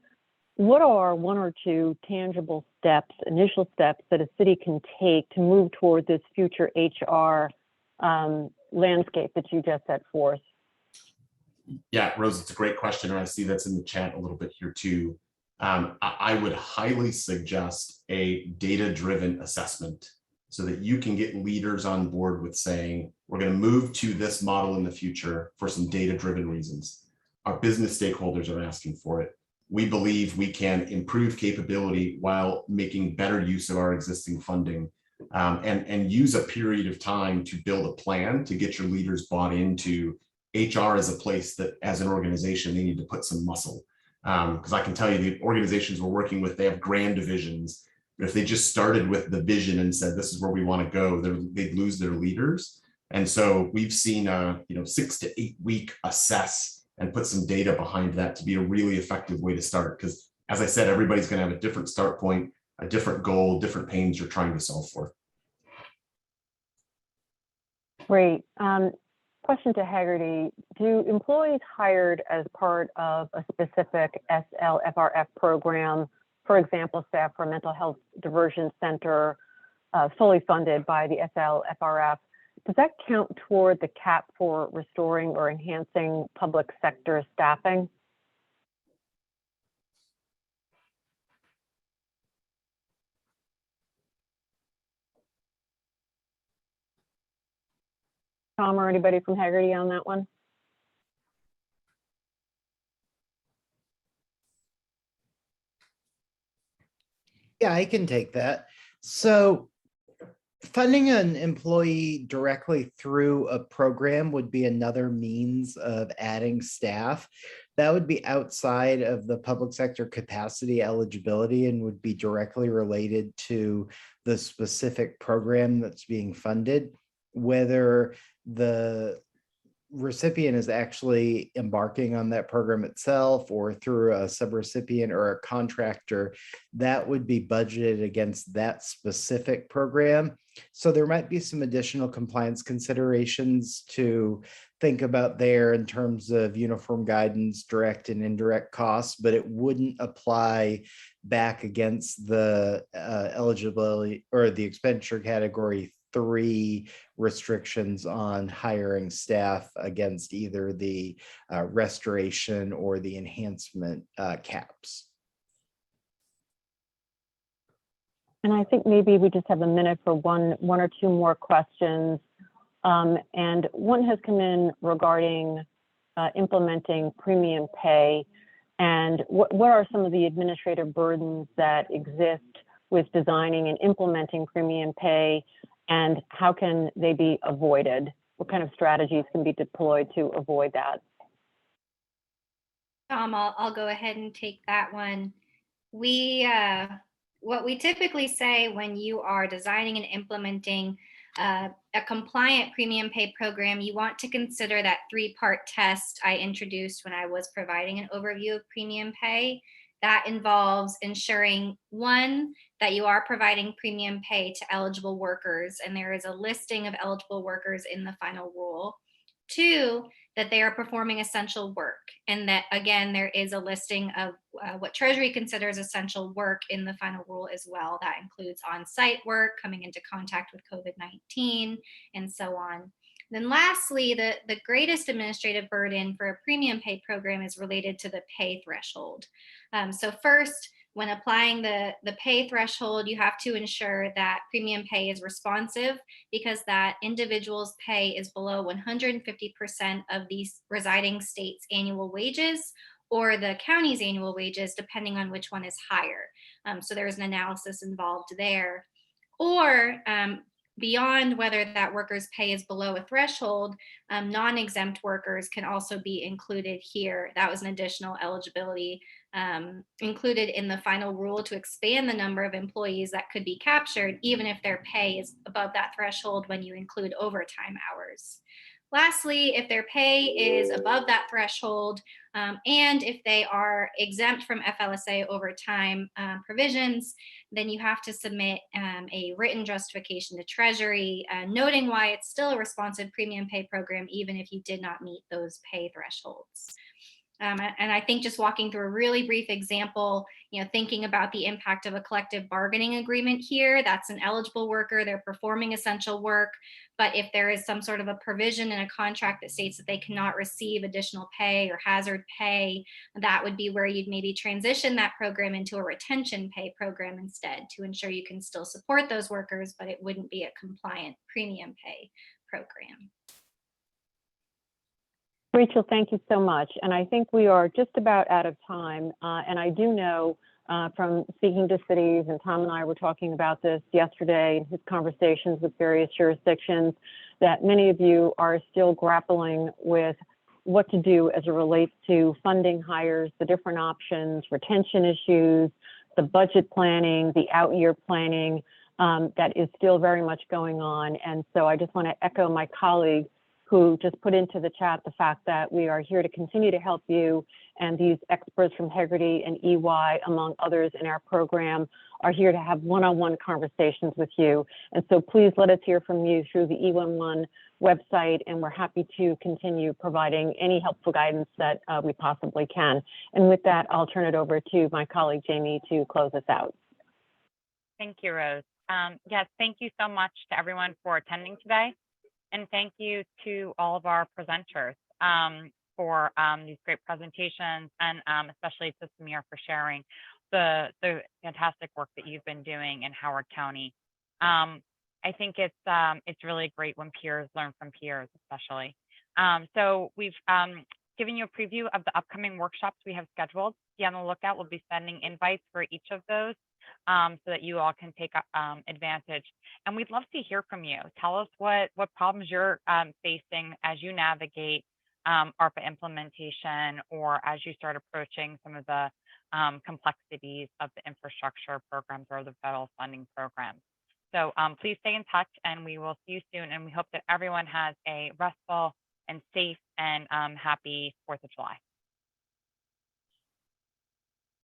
what are 1 or 2 tangible steps, initial steps that a city can take to move toward this future HR landscape that you just set forth? Yeah, Rose, it's a great question, and I see that's in the chat a little bit here too. I would highly suggest a data-driven assessment so that you can get leaders on board with saying, we're going to move to this model in the future for some data-driven reasons. Our business stakeholders are asking for it. We believe we can improve capability while making better use of our existing funding, and use a period of time to build a plan to get your leaders bought into HR as a place that, as an organization, they need to put some muscle. Because I can tell you the organizations we're working with, they have grand visions. But if they just started with the vision and said, this is where we want to go, they'd lose their leaders. And so we've seen a 6 to 8 week assess and put some data behind that to be a really effective way to start. Because as I said, everybody's going to have a different start point, a different goal, different pains you're trying to solve for. Great. Question to Haggerty. Do employees hired as part of a specific SLFRF program, for example, staff for a mental health diversion center, fully funded by the SLFRF, does that count toward the cap for restoring or enhancing public sector staffing? Tom or anybody from Haggerty on that one? Yeah, I can take that. So funding an employee directly through a program would be another means of adding staff. That would be outside of the public sector capacity eligibility and would be directly related to the specific program that's being funded. Whether the recipient is actually embarking on that program itself or through a subrecipient or a contractor, that would be budgeted against that specific program. So there might be some additional compliance considerations to think about there in terms of uniform guidance, direct and indirect costs, but it wouldn't apply back against the eligibility or the expenditure category 3 restrictions on hiring staff against either the restoration or the enhancement caps. And I think maybe we just have a minute for one or two more questions. And one has come in regarding implementing premium pay. And what are some of the administrative burdens that exist with designing and implementing premium pay, and how can they be avoided? What kind of strategies can be deployed to avoid that? I'll go ahead and take that one. What we typically say when you are designing and implementing a compliant premium pay program, you want to consider that 3-part test I introduced when I was providing an overview of premium pay. That involves ensuring, 1, that you are providing premium pay to eligible workers, and there is a listing of eligible workers in the final rule. 2, that they are performing essential work, and that, again, there is a listing of what Treasury considers essential work in the final rule as well. That includes on-site work, coming into contact with COVID-19, and so on. Then lastly, the greatest administrative burden for a premium pay program is related to the pay threshold. So first, when applying the pay threshold, you have to ensure that premium pay is responsive, because that individual's pay is below 150% of the residing state's annual wages or the county's annual wages, depending on which one is higher. So there's an analysis involved there. Or beyond whether that worker's pay is below a threshold, non-exempt workers can also be included here. That was an additional eligibility included in the final rule to expand the number of employees that could be captured, even if their pay is above that threshold when you include overtime hours. Lastly, if their pay is above that threshold, and if they are exempt from FLSA overtime provisions, then you have to submit a written justification to Treasury, noting why it's still a responsive premium pay program, even if you did not meet those pay thresholds. And I think just walking through a really brief example, thinking about the impact of a collective bargaining agreement here, that's an eligible worker, they're performing essential work. But if there is some sort of a provision in a contract that states that they cannot receive additional pay or hazard pay, that would be where you'd maybe transition that program into a retention pay program instead to ensure you can still support those workers, but it wouldn't be a compliant premium pay program. Rachel, thank you so much. And I think we are just about out of time. And I do know from speaking to cities, and Tom and I were talking about this yesterday in his conversations with various jurisdictions, that many of you are still grappling with what to do as it relates to funding hires, the different options, retention issues, the budget planning, the out-year planning that is still very much going on. And so I just want to echo my colleague who just put into the chat the fact that we are here to continue to help you, and these experts from Hagerty and EY, among others in our program, are here to have one-on-one conversations with you. And so please let us hear from you through the E11 website, and we're happy to continue providing any helpful guidance that we possibly can. And with that, I'll turn it over to my colleague, Jamie, to close us out. Thank you, Rose. Yes, thank you so much to everyone for attending today. And thank you to all of our presenters for these great presentations, and especially to Samir for sharing the fantastic work that you've been doing in Howard County. I think it's really great when peers learn from peers, especially. So we've given you a preview of the upcoming workshops we have scheduled. Be on the lookout. We'll be sending invites for each of those so that you all can take advantage. And we'd love to hear from you. Tell us what problems you're facing as you navigate ARPA implementation, or as you start approaching some of the complexities of the infrastructure programs or the federal funding programs. So please stay in touch, and we will see you soon. And we hope that everyone has a restful and safe and happy 4th of July.